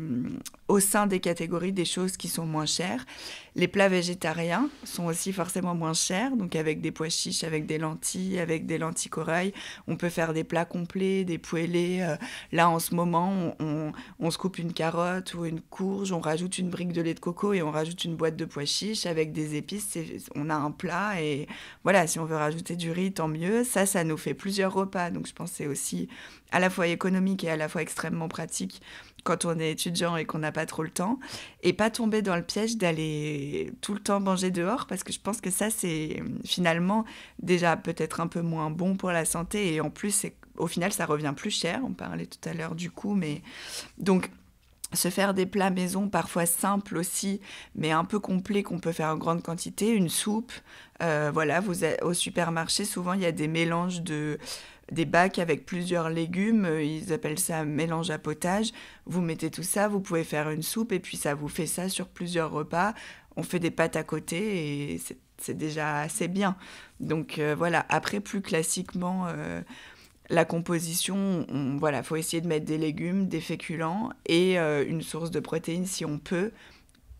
au sein des catégories, des choses qui sont moins chères. Les plats végétariens sont aussi forcément moins chers, donc avec des pois chiches, avec des lentilles corail. On peut faire des plats complets, des poêlés. Là, en ce moment, on se coupe une carotte ou une courge, on rajoute une brique de lait de coco et on rajoute une boîte de pois chiches avec des épices. On a un plat et voilà, si on veut rajouter du riz, tant mieux. Ça nous fait plusieurs repas. Donc, je pense que c'est aussi à la fois économique et à la fois extrêmement pratique quand on est étudiant et qu'on n'a pas trop le temps, et pas tomber dans le piège d'aller tout le temps manger dehors, parce que je pense que ça, c'est finalement déjà peut-être un peu moins bon pour la santé, et en plus, au final, ça revient plus cher. On parlait tout à l'heure du coût, mais... Donc, se faire des plats maison, parfois simples aussi, mais un peu complets, qu'on peut faire en grande quantité, une soupe. Voilà, au supermarché, souvent, il y a des mélanges des bacs avec plusieurs légumes, ils appellent ça mélange à potage. Vous mettez tout ça, vous pouvez faire une soupe et puis ça vous fait ça sur plusieurs repas. On fait des pâtes à côté et c'est déjà assez bien. Donc voilà, après plus classiquement, la composition, faut essayer de mettre des légumes, des féculents et une source de protéines si on peut.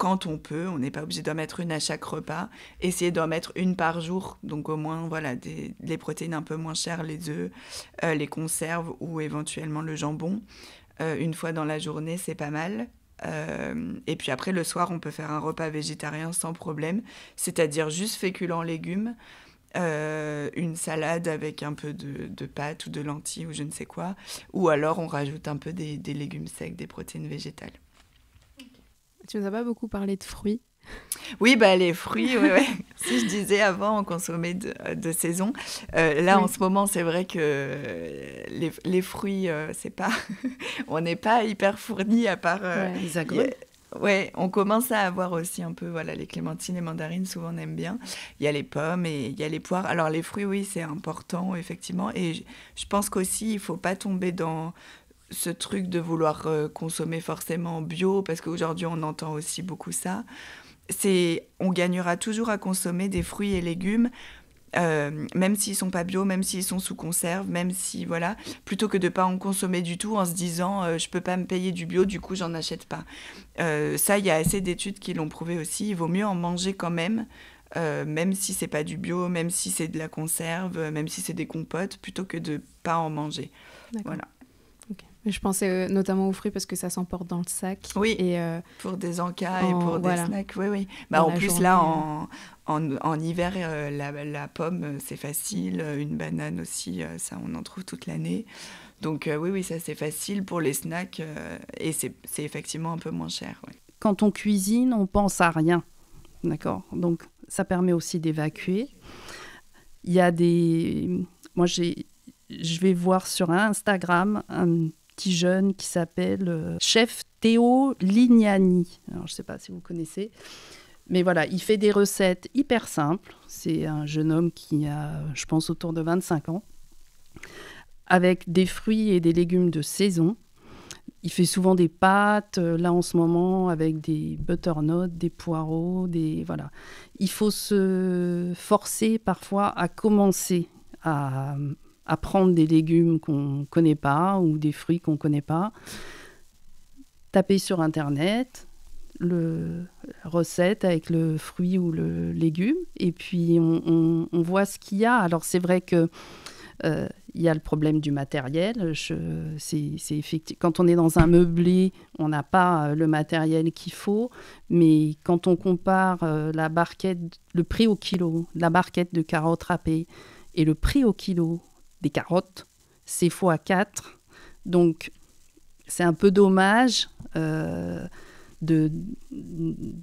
quand on peut, on n'est pas obligé d'en mettre une à chaque repas, essayer d'en mettre une par jour, donc au moins voilà, les protéines un peu moins chères, les œufs, les conserves ou éventuellement le jambon. Une fois dans la journée, c'est pas mal. Et puis après, le soir, on peut faire un repas végétarien sans problème, c'est-à-dire juste féculents, légumes, une salade avec un peu de pâtes ou de lentilles ou je ne sais quoi, ou alors on rajoute un peu des légumes secs, des protéines végétales. Tu nous as pas beaucoup parlé de fruits. Oui, bah, les fruits, ouais. Si je disais avant, on consommait de saison. Là, Oui. en ce moment, c'est vrai que les fruits, c'est pas... on n'est pas hyper fournis à part... Les agrumes. Ouais, on commence à avoir aussi un peu, voilà, les clémentines, les mandarines, souvent on aime bien. Il y a les pommes et il y a les poires. Alors les fruits, oui, c'est important, effectivement. Et je pense qu'aussi, il ne faut pas tomber dans ce truc de vouloir consommer forcément bio, parce qu'aujourd'hui, on entend aussi beaucoup ça. On gagnera toujours à consommer des fruits et légumes, même s'ils sont pas bio, même s'ils sont sous conserve, même si, voilà, plutôt que de pas en consommer du tout en se disant je peux pas me payer du bio, du coup j'en achète pas. Ça, il y a assez d'études qui l'ont prouvé aussi, il vaut mieux en manger quand même, même si c'est pas du bio, même si c'est de la conserve, même si c'est des compotes, plutôt que de pas en manger. D'accord. Voilà. Ok. Mais je pensais notamment aux fruits parce que ça s'emporte dans le sac. Oui. Et Pour des encas et pour des voilà. snacks, oui, oui. Bah, Dans en la plus, journée, là, en hiver, la pomme, c'est facile. Une banane aussi, ça, on en trouve toute l'année. Donc, oui, oui, ça, c'est facile pour les snacks. Et c'est effectivement un peu moins cher. Ouais. Quand on cuisine, on pense à rien. D'accord ? Donc, ça permet aussi d'évacuer. Il y a des... Moi, je vais voir sur Instagram un petit jeune qui s'appelle Chef Théo Lignani. Alors, je ne sais pas si vous connaissez. Mais voilà, il fait des recettes hyper simples. C'est un jeune homme qui a, je pense, autour de 25 ans, avec des fruits et des légumes de saison. Il fait souvent des pâtes, là en ce moment, avec des butternuts, des poireaux, voilà. Il faut se forcer parfois à commencer à prendre des légumes qu'on ne connaît pas ou des fruits qu'on ne connaît pas. Taper sur Internet la recette avec le fruit ou le légume et puis on voit ce qu'il y a. Alors c'est vrai que il y a le problème du matériel. C'est effectif. Quand on est dans un meublé, on n'a pas le matériel qu'il faut. Mais quand on compare le prix au kilo, la barquette de carottes râpées et le prix au kilo des carottes, c'est x4. Donc, c'est un peu dommage de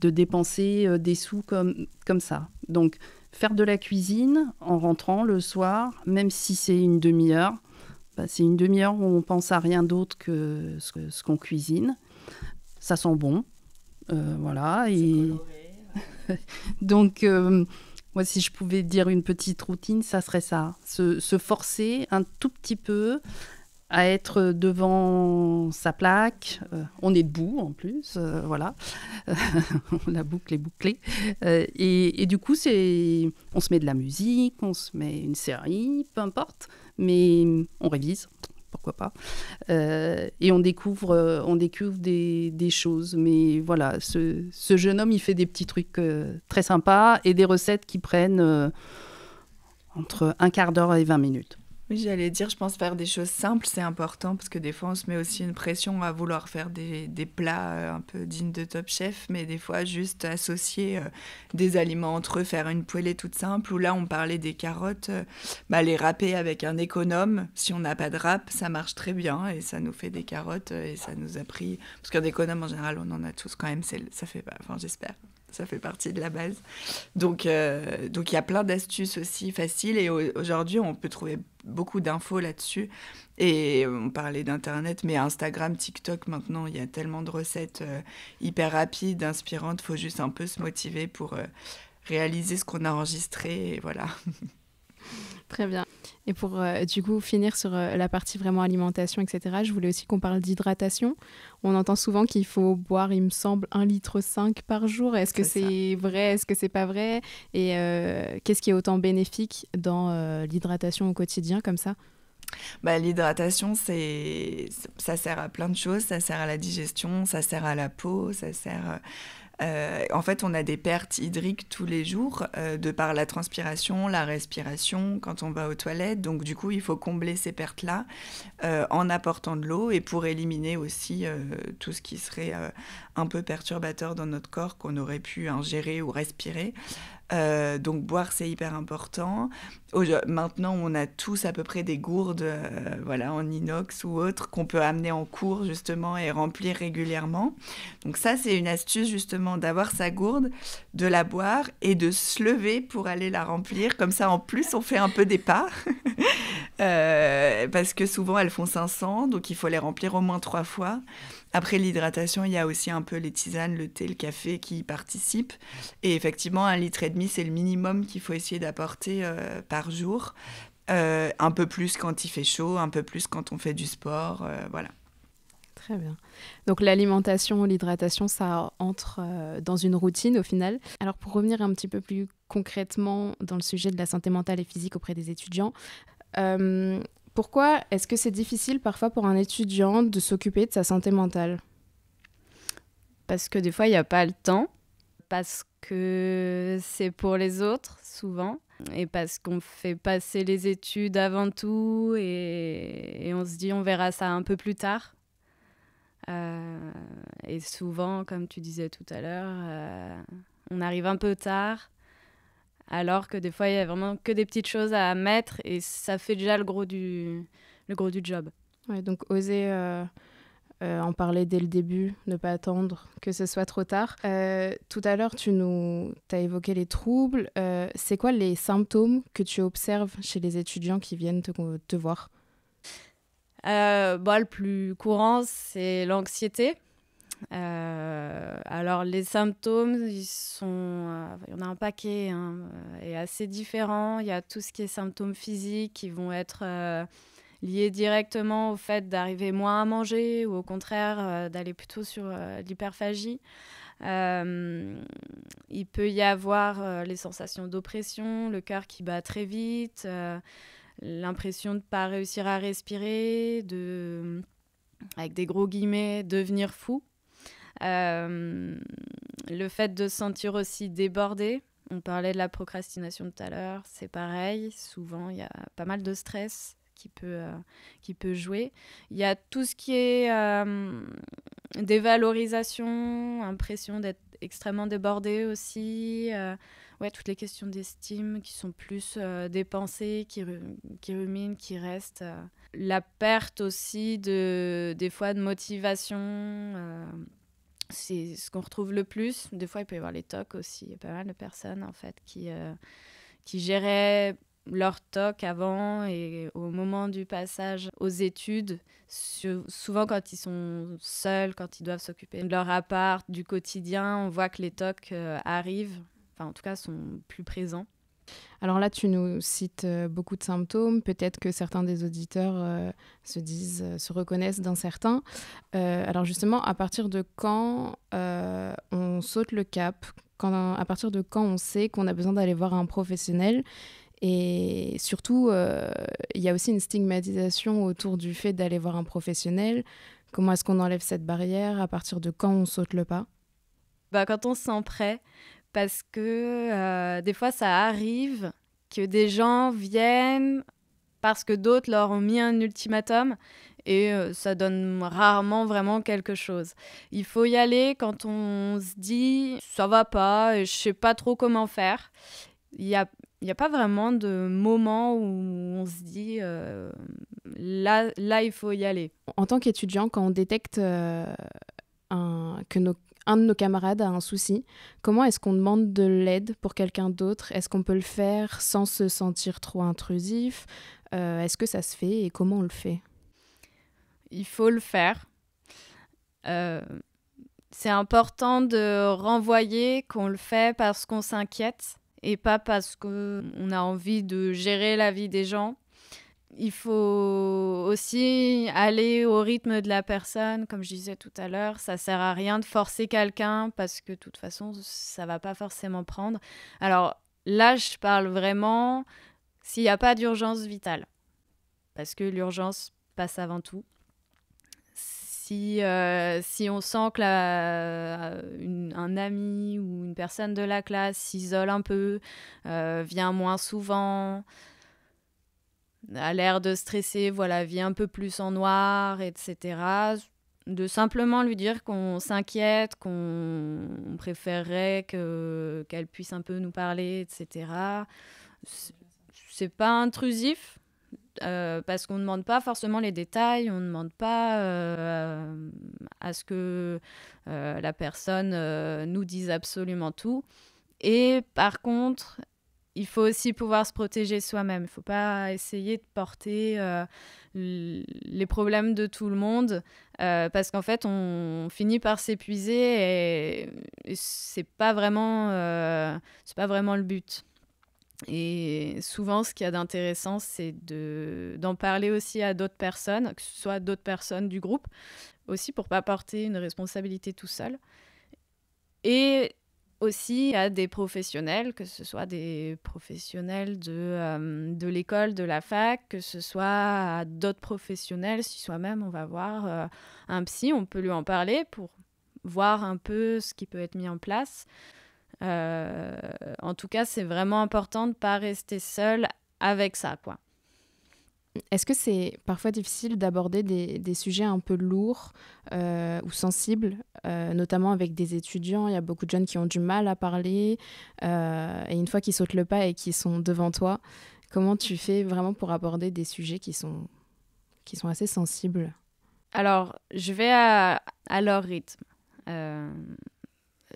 dépenser des sous comme ça. Donc, faire de la cuisine en rentrant le soir, même si c'est une demi-heure, c'est une demi-heure où on pense à rien d'autre que ce qu'on cuisine. Ça sent bon, voilà. Et donc, moi, si je pouvais dire une petite routine, ça serait ça. Se forcer un tout petit peu à être devant sa plaque. On est debout en plus, voilà. La boucle est bouclée. Et du coup, on se met de la musique, on se met une série, peu importe, mais on révise, pourquoi pas. Et on découvre des choses. Mais voilà, ce jeune homme, il fait des petits trucs très sympas et des recettes qui prennent entre un quart d'heure et 20 minutes. Oui, j'allais dire, je pense faire des choses simples, c'est important, parce que des fois, on se met aussi une pression à vouloir faire des plats un peu dignes de Top Chef, mais des fois, juste associer des aliments entre eux, faire une poêlée toute simple, où là, on parlait des carottes, les râper avec un économe. Si on n'a pas de râpe, ça marche très bien, et ça nous fait des carottes, et ça nous a pris... Parce qu'un économe, en général, on en a tous quand même, ça fait pas... Enfin, j'espère. Ça fait partie de la base. Donc, il y a plein d'astuces aussi faciles. Et aujourd'hui, on peut trouver beaucoup d'infos là-dessus. Et on parlait d'Internet, mais Instagram, TikTok, maintenant, il y a tellement de recettes hyper rapides, inspirantes. Il faut juste un peu se motiver pour réaliser ce qu'on a enregistré. Et voilà. Très bien. Et pour du coup finir sur la partie vraiment alimentation, etc., je voulais aussi qu'on parle d'hydratation. On entend souvent qu'il faut boire, il me semble, 1,5 litre par jour. Est-ce que c'est vrai? Est-ce que c'est pas vrai? Et qu'est-ce qui est autant bénéfique dans l'hydratation au quotidien comme ça? L'hydratation, ça sert à plein de choses. Ça sert à la digestion, ça sert à la peau, ça sert En fait, on a des pertes hydriques tous les jours de par la transpiration, la respiration, quand on va aux toilettes. Donc, du coup, il faut combler ces pertes-là en apportant de l'eau et pour éliminer aussi tout ce qui serait un peu perturbateur dans notre corps qu'on aurait pu ingérer ou respirer. Donc boire c'est hyper important. Maintenant on a tous à peu près des gourdes voilà, en inox ou autres qu'on peut amener en cours justement et remplir régulièrement. Donc ça c'est une astuce justement d'avoir sa gourde, de la boire et de se lever pour aller la remplir. Comme ça en plus on fait un peu des pas parce que souvent elles font 500 donc il faut les remplir au moins 3 fois. Après l'hydratation, il y a aussi un peu les tisanes, le thé, le café qui y participent. Et effectivement, 1,5 litre, c'est le minimum qu'il faut essayer d'apporter par jour. Un peu plus quand il fait chaud, un peu plus quand on fait du sport, voilà. Très bien. Donc l'alimentation, l'hydratation, ça entre dans une routine au final. Alors pour revenir un petit peu plus concrètement dans le sujet de la santé mentale et physique auprès des étudiants, pourquoi est-ce que c'est difficile parfois pour un étudiant de s'occuper de sa santé mentale ? Parce que des fois, il n'y a pas le temps, parce que c'est pour les autres, souvent, et parce qu'on fait passer les études avant tout, et on se dit on verra ça un peu plus tard. Et souvent, comme tu disais tout à l'heure, on arrive un peu tard, alors que des fois, il y a vraiment que des petites choses à mettre et ça fait déjà le gros du job. Ouais, donc oser en parler dès le début, ne pas attendre que ce soit trop tard. Tout à l'heure, tu as évoqué les troubles. C'est quoi les symptômes que tu observes chez les étudiants qui viennent te voir ? Le plus courant, c'est l'anxiété. Alors les symptômes, il y en a un paquet et assez différents. Il y a tout ce qui est symptômes physiques qui vont être liés directement au fait d'arriver moins à manger ou au contraire d'aller plutôt sur l'hyperphagie. Il peut y avoir les sensations d'oppression, le cœur qui bat très vite, l'impression de ne pas réussir à respirer, avec des gros guillemets, devenir fou. Le fait de se sentir aussi débordé, on parlait de la procrastination tout à l'heure, c'est pareil, souvent il y a pas mal de stress qui peut jouer. Il y a tout ce qui est dévalorisation, impression d'être extrêmement débordé aussi, toutes les questions d'estime qui sont plus des pensées qui ruminent, qui restent. La perte aussi des fois de motivation, c'est ce qu'on retrouve le plus. Des fois, il peut y avoir les TOC aussi. Il y a pas mal de personnes, en fait, qui géraient leur TOC avant et au moment du passage aux études, souvent quand ils sont seuls, quand ils doivent s'occuper de leur appart, du quotidien, on voit que les TOC arrivent, enfin en tout cas sont plus présents. Alors là, tu nous cites beaucoup de symptômes. Peut-être que certains des auditeurs se reconnaissent dans certains. Alors justement, à partir de quand on saute le cap, à partir de quand on sait qu'on a besoin d'aller voir un professionnel ? Et surtout, il y a aussi une stigmatisation autour du fait d'aller voir un professionnel. Comment est-ce qu'on enlève cette barrière ? À partir de quand on saute le pas ? Quand on se sent prêt. Parce que des fois, ça arrive que des gens viennent parce que d'autres leur ont mis un ultimatum et ça donne rarement vraiment quelque chose. Il faut y aller quand on se dit « ça va pas et je sais pas trop comment faire ». Il y a pas vraiment de moment où on se dit là, il faut y aller. En tant qu'étudiant, quand on détecte que un de nos camarades a un souci, comment est-ce qu'on demande de l'aide pour quelqu'un d'autre ? Est-ce qu'on peut le faire sans se sentir trop intrusif ? Est-ce que ça se fait et comment on le fait ? Il faut le faire. C'est important de renvoyer qu'on le fait parce qu'on s'inquiète et pas parce qu'on a envie de gérer la vie des gens. Il faut aussi aller au rythme de la personne, comme je disais tout à l'heure. Ça sert à rien de forcer quelqu'un parce que de toute façon, ça va pas forcément prendre. Alors là, je parle vraiment s'il n'y a pas d'urgence vitale, parce que l'urgence passe avant tout. Si on sent que un ami ou une personne de la classe s'isole un peu, vient moins souvent, a l'air de stresser, voilà, vit un peu plus en noir, etc., de simplement lui dire qu'on s'inquiète, qu'on préférerait qu'elle puisse un peu nous parler, etc. C'est pas intrusif, parce qu'on ne demande pas forcément les détails, on ne demande pas à ce que la personne nous dise absolument tout. Et par contre, il faut aussi pouvoir se protéger soi-même. Il ne faut pas essayer de porter les problèmes de tout le monde, parce qu'en fait, on finit par s'épuiser et c'est pas vraiment le but. Et souvent, ce qu'il y a d'intéressant, c'est d'en parler aussi à d'autres personnes, que ce soit d'autres personnes du groupe, aussi pour ne pas porter une responsabilité tout seul. Et aussi à des professionnels, que ce soit des professionnels de l'école, de la fac, que ce soit à d'autres professionnels. Si soi-même, on va voir un psy, on peut lui en parler pour voir un peu ce qui peut être mis en place. En tout cas, c'est vraiment important de ne pas rester seul avec ça, quoi. Est-ce que c'est parfois difficile d'aborder des sujets un peu lourds ou sensibles, notamment avec des étudiants? Il y a beaucoup de jeunes qui ont du mal à parler, et une fois qu'ils sautent le pas et qu'ils sont devant toi, comment tu fais vraiment pour aborder des sujets qui sont assez sensibles? Alors, je vais à leur rythme.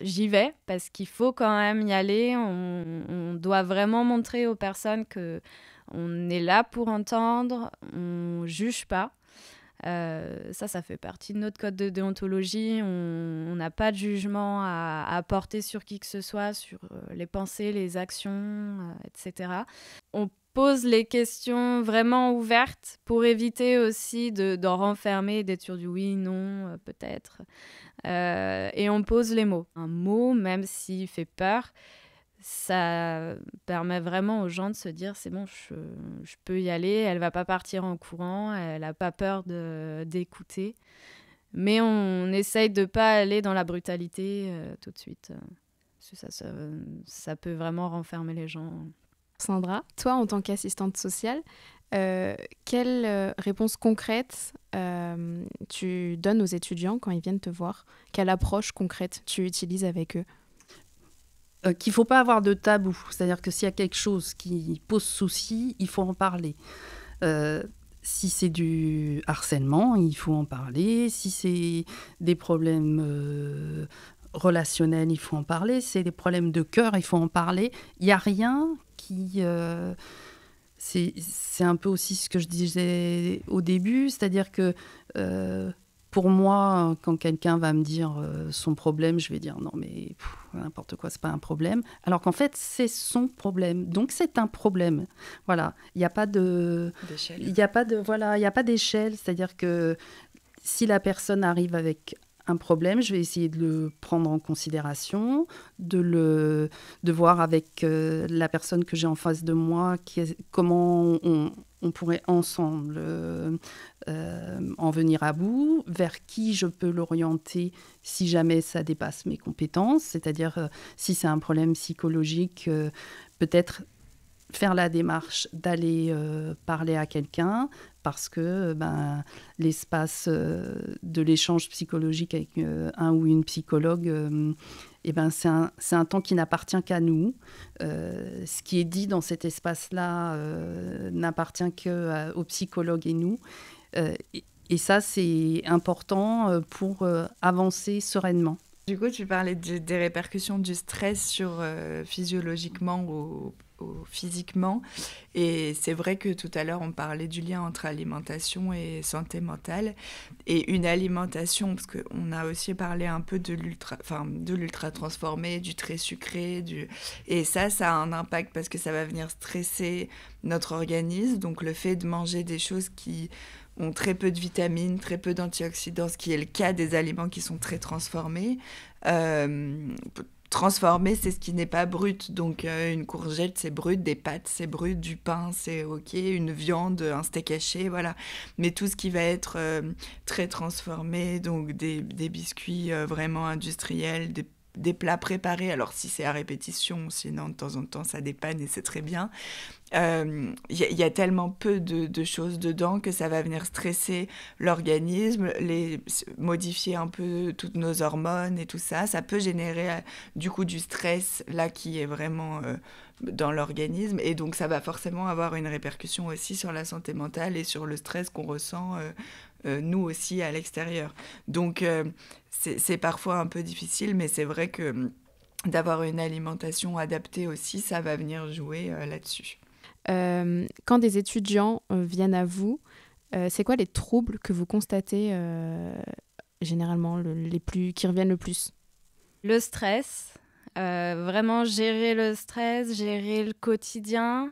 J'y vais parce qu'il faut quand même y aller. On doit vraiment montrer aux personnes qu'on est là pour entendre, on ne juge pas. Ça fait partie de notre code de déontologie. On n'a pas de jugement à porter sur qui que ce soit, sur les pensées, les actions, etc. On pose les questions vraiment ouvertes pour éviter aussi d'en renfermer, d'être sur du oui, non, peut-être. Et on pose les mots. Un mot, même s'il fait peur, ça permet vraiment aux gens de se dire c'est bon, je peux y aller, elle va pas partir en courant, elle n'a pas peur d'écouter. Mais on essaye de pas aller dans la brutalité tout de suite. Ça peut vraiment renfermer les gens. Sandra, toi, en tant qu'assistante sociale, quelle réponse concrète tu donnes aux étudiants quand ils viennent te voir? Quelle approche concrète tu utilises avec eux? Qu'il ne faut pas avoir de tabou. C'est-à-dire que s'il y a quelque chose qui pose souci, il faut en parler. Si c'est du harcèlement, il faut en parler. Si c'est des problèmes relationnels, il faut en parler. Si c'est des problèmes de cœur, il faut en parler. Il n'y a rien qui... c'est un peu aussi ce que je disais au début. C'est-à-dire que... pour moi, quand quelqu'un va me dire son problème, je vais dire non mais n'importe quoi, c'est pas un problème. Alors qu'en fait, c'est son problème. Donc c'est un problème. Voilà, il n'y a pas d'échelle. Il n'y a pas d'échelle. C'est-à-dire que si la personne arrive avec un problème, je vais essayer de le prendre en considération, de voir avec la personne que j'ai en face de moi comment on pourrait ensemble en venir à bout, vers qui je peux l'orienter si jamais ça dépasse mes compétences, c'est-à-dire si c'est un problème psychologique, peut-être faire la démarche d'aller parler à quelqu'un, parce que l'espace de l'échange psychologique avec un ou une psychologue, c'est un temps qui n'appartient qu'à nous. Ce qui est dit dans cet espace-là n'appartient qu'aux psychologues et nous. Et ça, c'est important pour avancer sereinement. Du coup, tu parlais des répercussions du stress sur physiologiquement ou physiquement. Et c'est vrai que tout à l'heure, on parlait du lien entre alimentation et santé mentale. Et une alimentation, parce qu'on a aussi parlé un peu de l'ultra transformé, du très sucré. Et ça a un impact parce que ça va venir stresser notre organisme. Donc le fait de manger des choses qui ont très peu de vitamines, très peu d'antioxydants, ce qui est le cas des aliments qui sont très transformés, transformé, c'est ce qui n'est pas brut. Donc, une courgette, c'est brut, des pâtes, c'est brut, du pain, c'est OK, une viande, un steak haché, voilà. Mais tout ce qui va être très transformé, donc des biscuits vraiment industriels, des plats préparés, alors si c'est à répétition, sinon de temps en temps ça dépanne et c'est très bien. Y a tellement peu de choses dedans que ça va venir stresser l'organisme, modifier un peu toutes nos hormones et tout ça. Ça peut générer du coup du stress là qui est vraiment dans l'organisme et donc ça va forcément avoir une répercussion aussi sur la santé mentale et sur le stress qu'on ressent nous aussi à l'extérieur. Donc c'est parfois un peu difficile, mais c'est vrai que d'avoir une alimentation adaptée aussi, ça va venir jouer là-dessus. Quand des étudiants viennent à vous, c'est quoi les troubles que vous constatez généralement qui reviennent le plus? Le stress, vraiment gérer le stress, gérer le quotidien,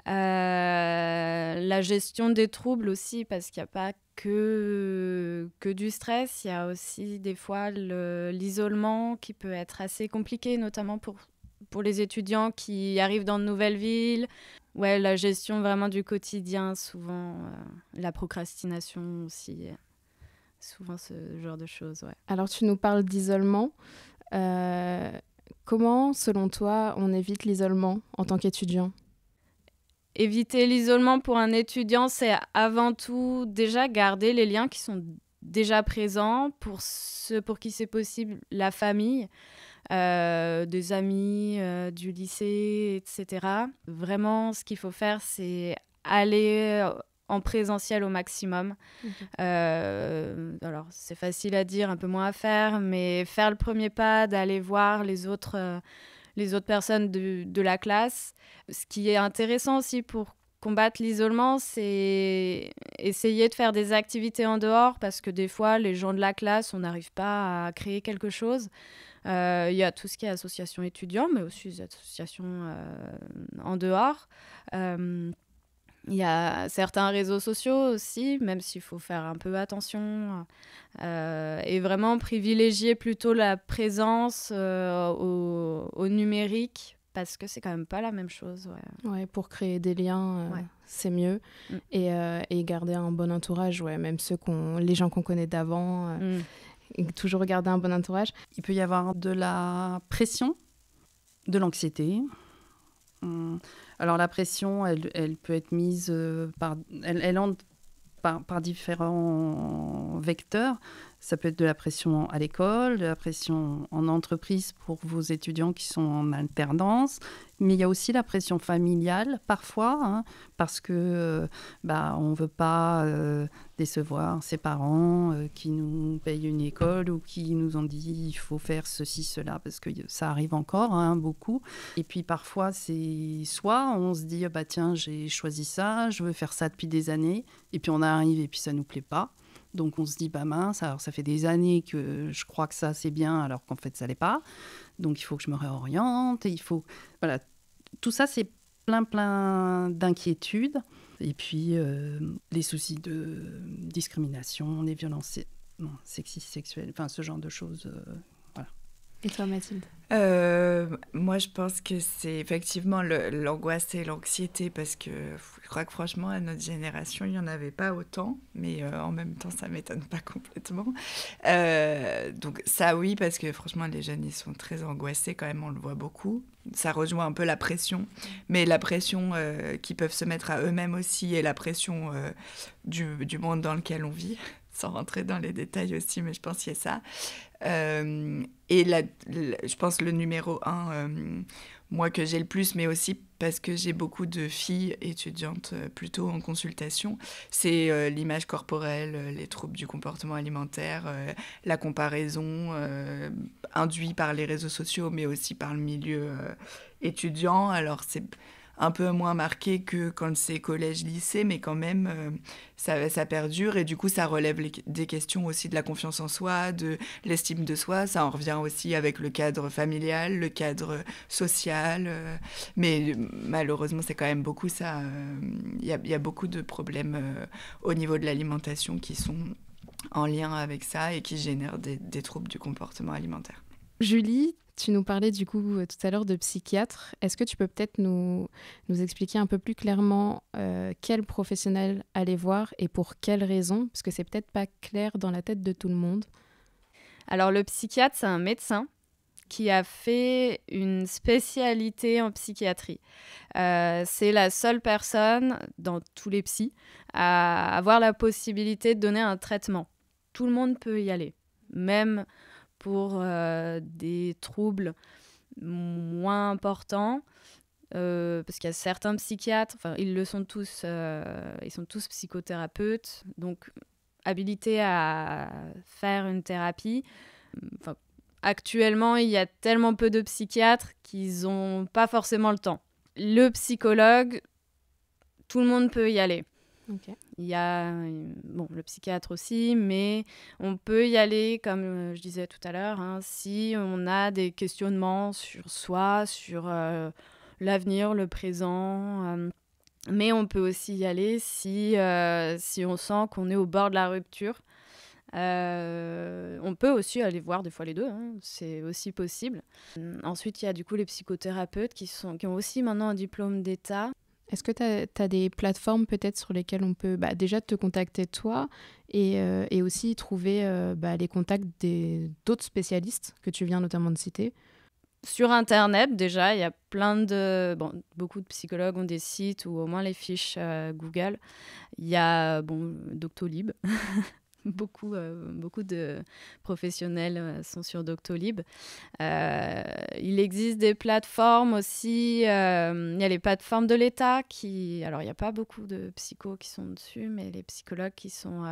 la gestion des troubles aussi, parce qu'il n'y a pas que du stress, il y a aussi des fois l'isolement qui peut être assez compliqué, notamment pour les étudiants qui arrivent dans de nouvelles villes. Ouais, la gestion vraiment du quotidien, souvent la procrastination aussi, souvent ce genre de choses. Ouais. Alors tu nous parles d'isolement. Comment, selon toi, on évite l'isolement en tant qu'étudiant ? Éviter l'isolement pour un étudiant, c'est avant tout déjà garder les liens qui sont déjà présents pour ceux pour qui c'est possible, la famille. Des amis, du lycée, etc. Vraiment, ce qu'il faut faire, c'est aller en présentiel au maximum. Alors, c'est facile à dire, un peu moins à faire, mais faire le premier pas, d'aller voir les autres personnes de la classe. Ce qui est intéressant aussi pour combattre l'isolement, c'est essayer de faire des activités en dehors, parce que des fois, les gens de la classe, on n'arrive pas à créer quelque chose. Il y a tout ce qui est association étudiant, mais aussi des associations en dehors. Il y a certains réseaux sociaux aussi, même s'il faut faire un peu attention. Et vraiment privilégier plutôt la présence au numérique, parce que c'est quand même pas la même chose. Ouais, pour créer des liens, c'est mieux. Et garder un bon entourage, même les gens qu'on connaît d'avant. Et toujours garder un bon entourage. Il peut y avoir de la pression, de l'anxiété. Alors la pression, elle peut être mise elle entre par différents vecteurs. Ça peut être de la pression à l'école, de la pression en entreprise pour vos étudiants qui sont en alternance, mais il y a aussi la pression familiale parfois, parce que on ne veut pas décevoir ses parents qui nous payent une école ou qui nous ont dit il faut faire ceci, cela, parce que ça arrive encore beaucoup. Et puis parfois, c'est soit on se dit tiens, j'ai choisi ça, je veux faire ça depuis des années, et puis on arrive et puis ça ne nous plaît pas. Donc on se dit, mince, alors ça fait des années que je crois que ça c'est bien, alors qu'en fait ça l'est pas. Donc il faut que je me réoriente. Voilà, tout ça c'est plein d'inquiétudes. Et puis les soucis de discrimination, les violences sexistes, sexuelles, enfin ce genre de choses. Voilà. Et toi, Mathilde ? Moi, je pense que c'est effectivement l'angoisse et l'anxiété, parce que je crois que franchement, à notre génération, il n'y en avait pas autant, mais en même temps, ça ne m'étonne pas complètement. Donc ça, oui, parce que franchement, les jeunes, ils sont très angoissés quand même, on le voit beaucoup. Ça rejoint un peu la pression, mais la pression qu'ils peuvent se mettre à eux-mêmes aussi, et la pression du monde dans lequel on vit, sans rentrer dans les détails aussi, mais je pense qu'il y a ça. Et je pense le numéro 1, moi que j'ai le plus, mais aussi parce que j'ai beaucoup de filles étudiantes plutôt en consultation, c'est l'image corporelle, les troubles du comportement alimentaire, la comparaison induite par les réseaux sociaux, mais aussi par le milieu étudiant. Alors c'est un peu moins marqué que quand c'est collège-lycée, mais quand même, ça perdure. Et du coup, ça relève des questions aussi de la confiance en soi, de l'estime de soi. Ça en revient aussi avec le cadre familial, le cadre social. Mais malheureusement, c'est quand même beaucoup ça. Il y a beaucoup de problèmes au niveau de l'alimentation qui sont en lien avec ça et qui génèrent des troubles du comportement alimentaire. Julie, Tu nous parlais du coup tout à l'heure de psychiatre. Est-ce que tu peux peut-être nous expliquer un peu plus clairement quel professionnel aller voir et pour quelles raisons? Parce que c'est peut-être pas clair dans la tête de tout le monde. Alors le psychiatre, c'est un médecin qui a fait une spécialité en psychiatrie. C'est la seule personne dans tous les psys à avoir la possibilité de donner un traitement. Tout le monde peut y aller, même pour des troubles moins importants, parce qu'il y a certains psychiatres, enfin ils le sont tous, ils sont tous psychothérapeutes, donc habilités à faire une thérapie. Enfin, actuellement, il y a tellement peu de psychiatres qu'ils n'ont pas forcément le temps. Le psychologue, tout le monde peut y aller. Okay. Il y a le psychiatre aussi, mais on peut y aller, comme je disais tout à l'heure, si on a des questionnements sur soi, sur l'avenir, le présent. Mais on peut aussi y aller si on sent qu'on est au bord de la rupture. On peut aussi aller voir des fois les deux, c'est aussi possible. Ensuite, il y a du coup les psychothérapeutes qui ont aussi maintenant un diplôme d'État. Est-ce que tu as des plateformes peut-être sur lesquelles on peut déjà te contacter toi et aussi trouver les contacts d'autres spécialistes que tu viens notamment de citer? Sur Internet, déjà, il y a beaucoup de psychologues ont des sites ou au moins les fiches Google. Il y a Doctolib. Beaucoup de professionnels sont sur Doctolib. Il existe des plateformes aussi. Il y a les plateformes de l'État alors il n'y a pas beaucoup de psychos qui sont dessus, mais les psychologues qui sont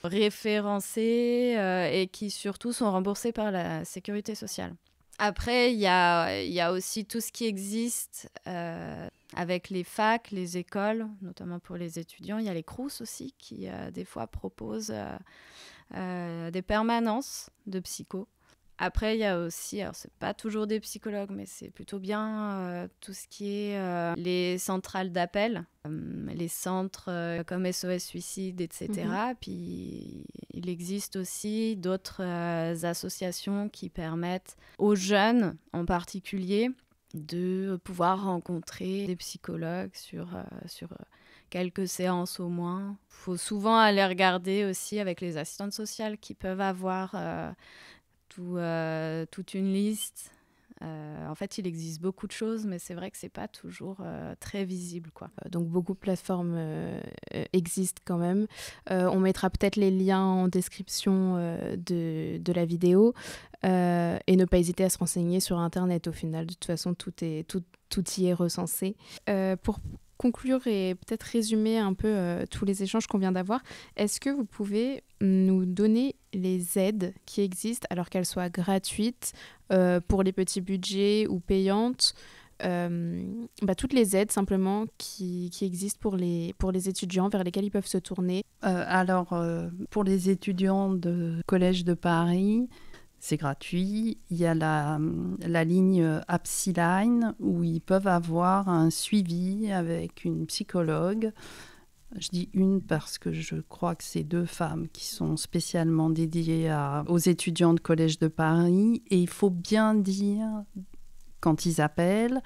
référencés et qui surtout sont remboursés par la Sécurité sociale. Après, il y a aussi tout ce qui existe avec les facs, les écoles, notamment pour les étudiants. Il y a les Crous aussi qui, des fois, proposent des permanences de psycho. Après, il y a aussi, alors c'est pas toujours des psychologues, mais c'est plutôt bien tout ce qui est les centrales d'appel, les centres comme SOS Suicide, etc. Puis il existe aussi d'autres associations qui permettent aux jeunes en particulier de pouvoir rencontrer des psychologues sur quelques séances au moins. Il faut souvent aller regarder aussi avec les assistantes sociales qui peuvent avoir toute une liste. En fait, il existe beaucoup de choses, mais c'est vrai que c'est pas toujours très visible, quoi. Donc beaucoup de plateformes existent quand même. On mettra peut-être les liens en description de la vidéo et ne pas hésiter à se renseigner sur Internet. Au final, de toute façon, tout y est recensé. Pour conclure et peut-être résumer un peu tous les échanges qu'on vient d'avoir, est-ce que vous pouvez nous donner les aides qui existent, alors qu'elles soient gratuites, pour les petits budgets ou payantes, toutes les aides simplement qui existent pour les étudiants vers lesquels ils peuvent se tourner? Pour les étudiants de Collège de Paris, c'est gratuit. Il y a la ligne Apsiline où ils peuvent avoir un suivi avec une psychologue. Je dis une parce que je crois que c'est 2 femmes qui sont spécialement dédiées aux étudiants de Collège de Paris. Et il faut bien dire quand ils appellent,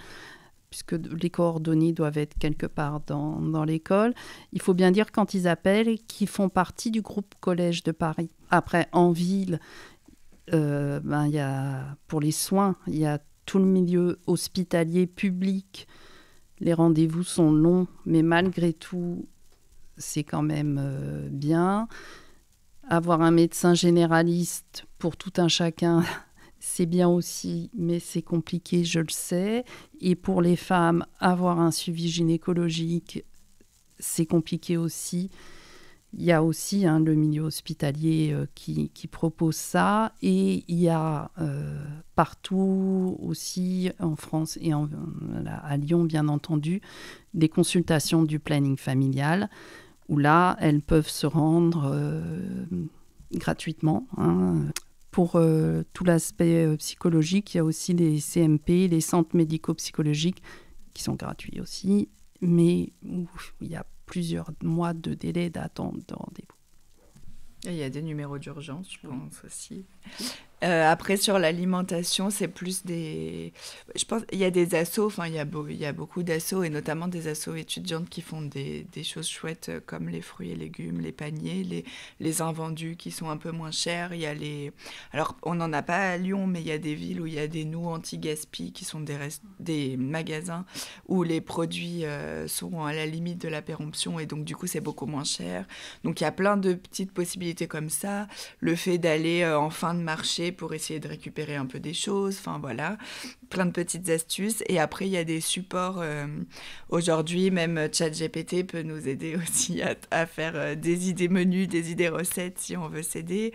puisque les coordonnées doivent être quelque part dans l'école, il faut bien dire quand ils appellent qu'ils font partie du groupe Collège de Paris. Après, en ville, y a, pour les soins, il y a tout le milieu hospitalier public. Les rendez-vous sont longs, mais malgré tout, c'est quand même bien. Avoir un médecin généraliste pour tout un chacun, c'est bien aussi, mais c'est compliqué, je le sais. Et pour les femmes, avoir un suivi gynécologique, c'est compliqué aussi. Il y a aussi le milieu hospitalier qui propose ça. Et il y a partout aussi, en France et à Lyon, bien entendu, des consultations du planning familial, où là, elles peuvent se rendre gratuitement. Pour tout l'aspect psychologique, il y a aussi les CMP, les centres médico-psychologiques, qui sont gratuits aussi, mais où il y a plusieurs mois de délai d'attente de rendez-vous. Et il y a des numéros d'urgence, je pense aussi. Après, sur l'alimentation, c'est plus je pense qu'il y a des assos, enfin, il y a beaucoup d'assos, et notamment des assos étudiantes qui font des choses chouettes, comme les fruits et légumes, les paniers, les invendus qui sont un peu moins chers. Il y a Alors, on n'en a pas à Lyon, mais il y a des villes où il y a des nous anti-gaspi, qui sont des magasins où les produits sont à la limite de la péremption, et donc, du coup, c'est beaucoup moins cher. Donc, il y a plein de petites possibilités comme ça. Le fait d'aller en fin de marché pour essayer de récupérer un peu des choses, enfin voilà, plein de petites astuces. Et après, il y a des supports. Aujourd'hui, même ChatGPT peut nous aider aussi à faire des idées menus, des idées recettes si on veut s'aider.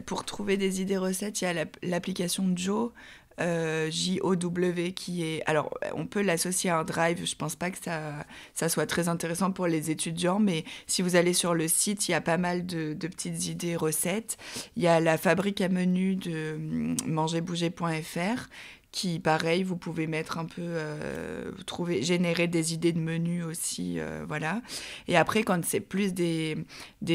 Pour trouver des idées recettes, il y a l'application Jow. JOW qui est... Alors, on peut l'associer à un drive, je pense pas que ça soit très intéressant pour les étudiants, mais si vous allez sur le site, il y a pas mal de petites idées recettes. Il y a la fabrique à menus de mangerbouger.fr qui, pareil, vous pouvez mettre un peu, générer des idées de menus aussi, voilà. Et après, quand c'est plus des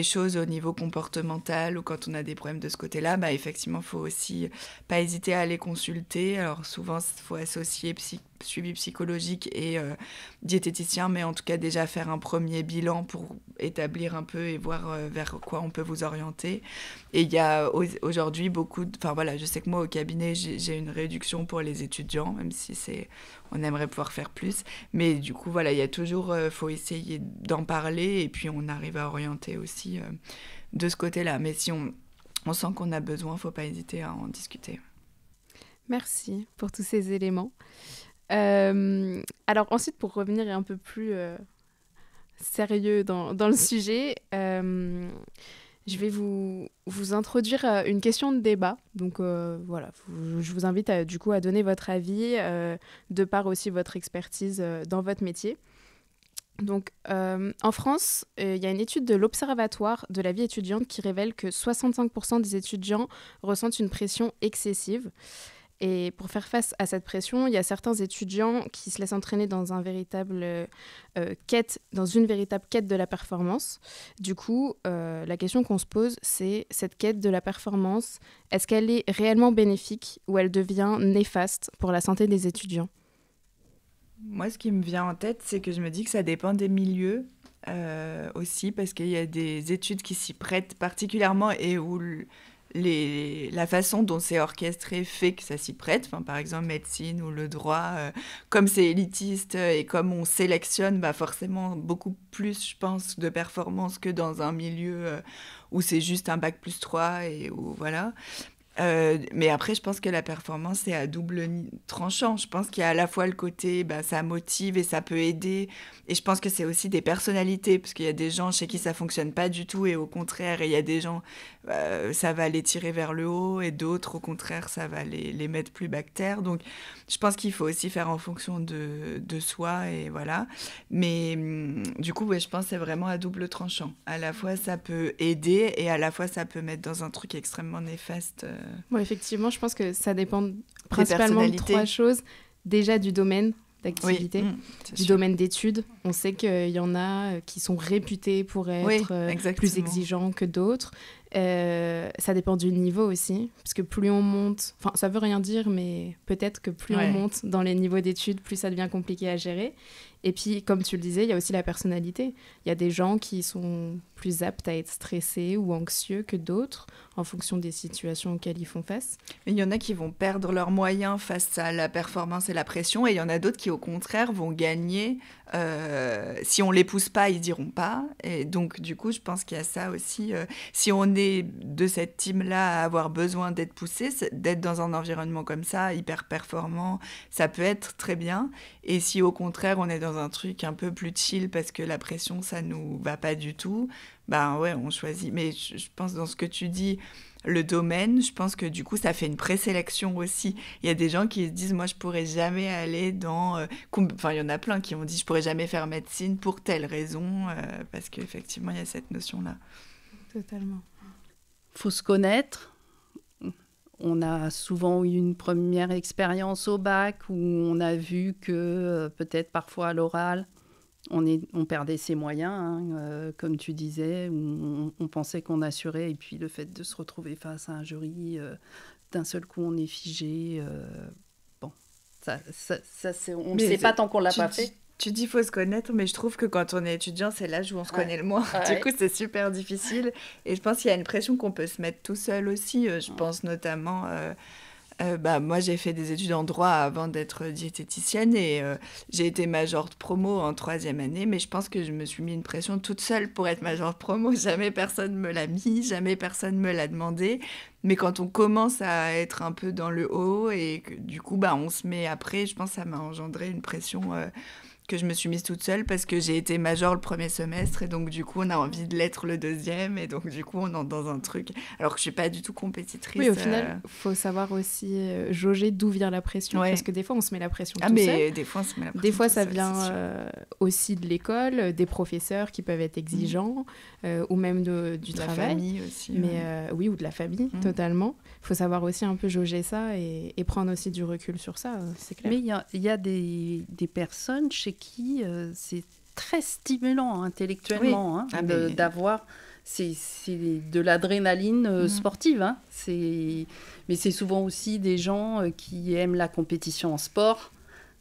choses au niveau comportemental ou quand on a des problèmes de ce côté-là, bah, effectivement, il faut aussi pas hésiter à aller consulter. Alors, souvent, il faut associer suivi psychologique et diététicien, mais en tout cas déjà faire un premier bilan pour établir un peu et voir vers quoi on peut vous orienter. Et il y a aujourd'hui beaucoup enfin voilà, je sais que moi au cabinet j'ai une réduction pour les étudiants, même si on aimerait pouvoir faire plus, mais du coup voilà, il y a toujours faut essayer d'en parler et puis on arrive à orienter aussi de ce côté-là, mais si on sent qu'on a besoin, faut pas hésiter à en discuter. Merci pour tous ces éléments. Alors ensuite, pour revenir un peu plus sérieux dans le sujet, je vais vous introduire une question de débat. Donc voilà, je vous invite du coup à donner votre avis, de par aussi votre expertise dans votre métier. Donc en France, il y a une étude de l'Observatoire de la vie étudiante qui révèle que 65% des étudiants ressentent une pression excessive. Et pour faire face à cette pression, il y a certains étudiants qui se laissent entraîner dans une véritable quête de la performance. Du coup, la question qu'on se pose, c'est cette quête de la performance, est-ce qu'elle est réellement bénéfique ou elle devient néfaste pour la santé des étudiants ? Moi, ce qui me vient en tête, c'est que je me dis que ça dépend des milieux aussi, parce qu'il y a des études qui s'y prêtent particulièrement et où la façon dont c'est orchestré fait que ça s'y prête. Enfin, par exemple, médecine ou le droit, comme c'est élitiste et comme on sélectionne forcément beaucoup plus, je pense, de performance que dans un milieu où c'est juste un bac+3 et où voilà. Mais après, je pense que la performance, c'est à double tranchant. Je pense qu'il y a à la fois le côté, ça motive et ça peut aider. Et je pense que c'est aussi des personnalités, parce qu'il y a des gens chez qui ça fonctionne pas du tout, et au contraire, et il y a des gens, ça va les tirer vers le haut, et d'autres, au contraire, ça va les mettre plus bactères. Donc, je pense qu'il faut aussi faire en fonction de soi, et voilà. Mais du coup, ouais, je pense que c'est vraiment à double tranchant. À la fois, ça peut aider, et à la fois, ça peut mettre dans un truc extrêmement néfaste. Bon, effectivement, je pense que ça dépend principalement de trois choses. Déjà du domaine d'activité, du domaine d'études. On sait qu'il y en a qui sont réputés pour être plus exigeants que d'autres. Ça dépend du niveau aussi, parce que plus on monte, enfin ça veut rien dire, mais peut-être que plus on monte dans les niveaux d'études, plus ça devient compliqué à gérer. Et puis, comme tu le disais, il y a aussi la personnalité. Il y a des gens qui sont plus aptes à être stressés ou anxieux que d'autres, en fonction des situations auxquelles ils font face. Il y en a qui vont perdre leurs moyens face à la performance et la pression, et il y en a d'autres qui, au contraire, vont gagner. Si on les pousse pas, ils diront pas. Et donc, du coup, je pense qu'il y a ça aussi. Si on est de cette team-là à avoir besoin d'être poussé, d'être dans un environnement comme ça, hyper performant, ça peut être très bien. Et si, au contraire, on est dans un truc un peu plus chill parce que la pression, ça nous va pas du tout, on choisit. Mais je pense, dans ce que tu dis, le domaine, je pense que du coup, ça fait une présélection aussi. Il y a des gens qui se disent, moi, je pourrais jamais aller dans... Enfin, il y en a plein qui ont dit, je pourrais jamais faire médecine pour telle raison, parce qu'effectivement, il y a cette notion-là. Totalement. Faut se connaître. On a souvent eu une première expérience au bac où on a vu que peut-être parfois à l'oral, on perdait ses moyens, hein, comme tu disais, où on pensait qu'on assurait, et puis le fait de se retrouver face à un jury, d'un seul coup on est figé. Bon, on ne sait pas tant qu'on ne l'a pas fait. Tu dis faut se connaître, mais je trouve que quand on est étudiant, c'est l'âge où on se connaît le moins. Ouais. Du coup, c'est super difficile. Et je pense qu'il y a une pression qu'on peut se mettre tout seul aussi. Je pense notamment... moi, j'ai fait des études en droit avant d'être diététicienne et j'ai été major de promo en 3e année, mais je pense que je me suis mis une pression toute seule pour être major de promo. Jamais personne me l'a mis, jamais personne me l'a demandé. Mais quand on commence à être un peu dans le haut et que du coup, on se met après, je pense que ça m'a engendré une pression... que je me suis mise toute seule parce que j'ai été major le 1er semestre et donc du coup on a envie de l'être le 2e et donc du coup on entre dans un truc alors que je suis pas du tout compétitrice. Oui, au final, faut savoir aussi jauger d'où vient la pression, parce que des fois on se met la pression tout seul. Mais des fois on se met la pression. Des fois ça seul, vient aussi de l'école, des professeurs qui peuvent être exigeants ou même du travail. De la famille aussi. Mais oui, ou de la famille, totalement. Il faut savoir aussi un peu jauger ça et prendre aussi du recul sur ça, c'est clair. Mais il y a des personnes chez qui c'est très stimulant intellectuellement d'avoir... C'est de l'adrénaline sportive. Hein. Mais c'est souvent aussi des gens qui aiment la compétition en sport,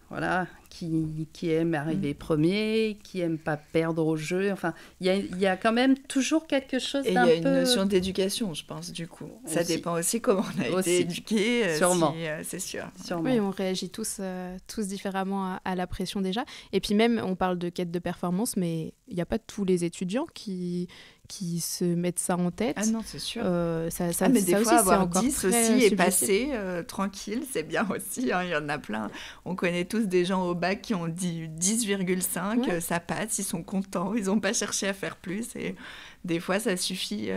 voilà, qui aiment arriver premier, qui n'aiment pas perdre au jeu. Enfin, il y a quand même toujours quelque chose d'un peu... Et il y a une notion d'éducation, je pense, du coup. Ça dépend aussi comment on a été éduqués. Sûrement. C'est sûr. Sûrement. Oui, on réagit tous différemment à la pression déjà. Et puis même, on parle de quête de performance, mais il n'y a pas tous les étudiants qui se mettent ça en tête. Ah non, c'est sûr. Mais des fois, fois, avoir 10 aussi subjectif. et passer tranquille, c'est bien aussi. Hein, il y en a plein. On connaît tous des gens au bac qui ont dit 10,5, ça passe, ils sont contents, ils n'ont pas cherché à faire plus. Et des fois, ça suffit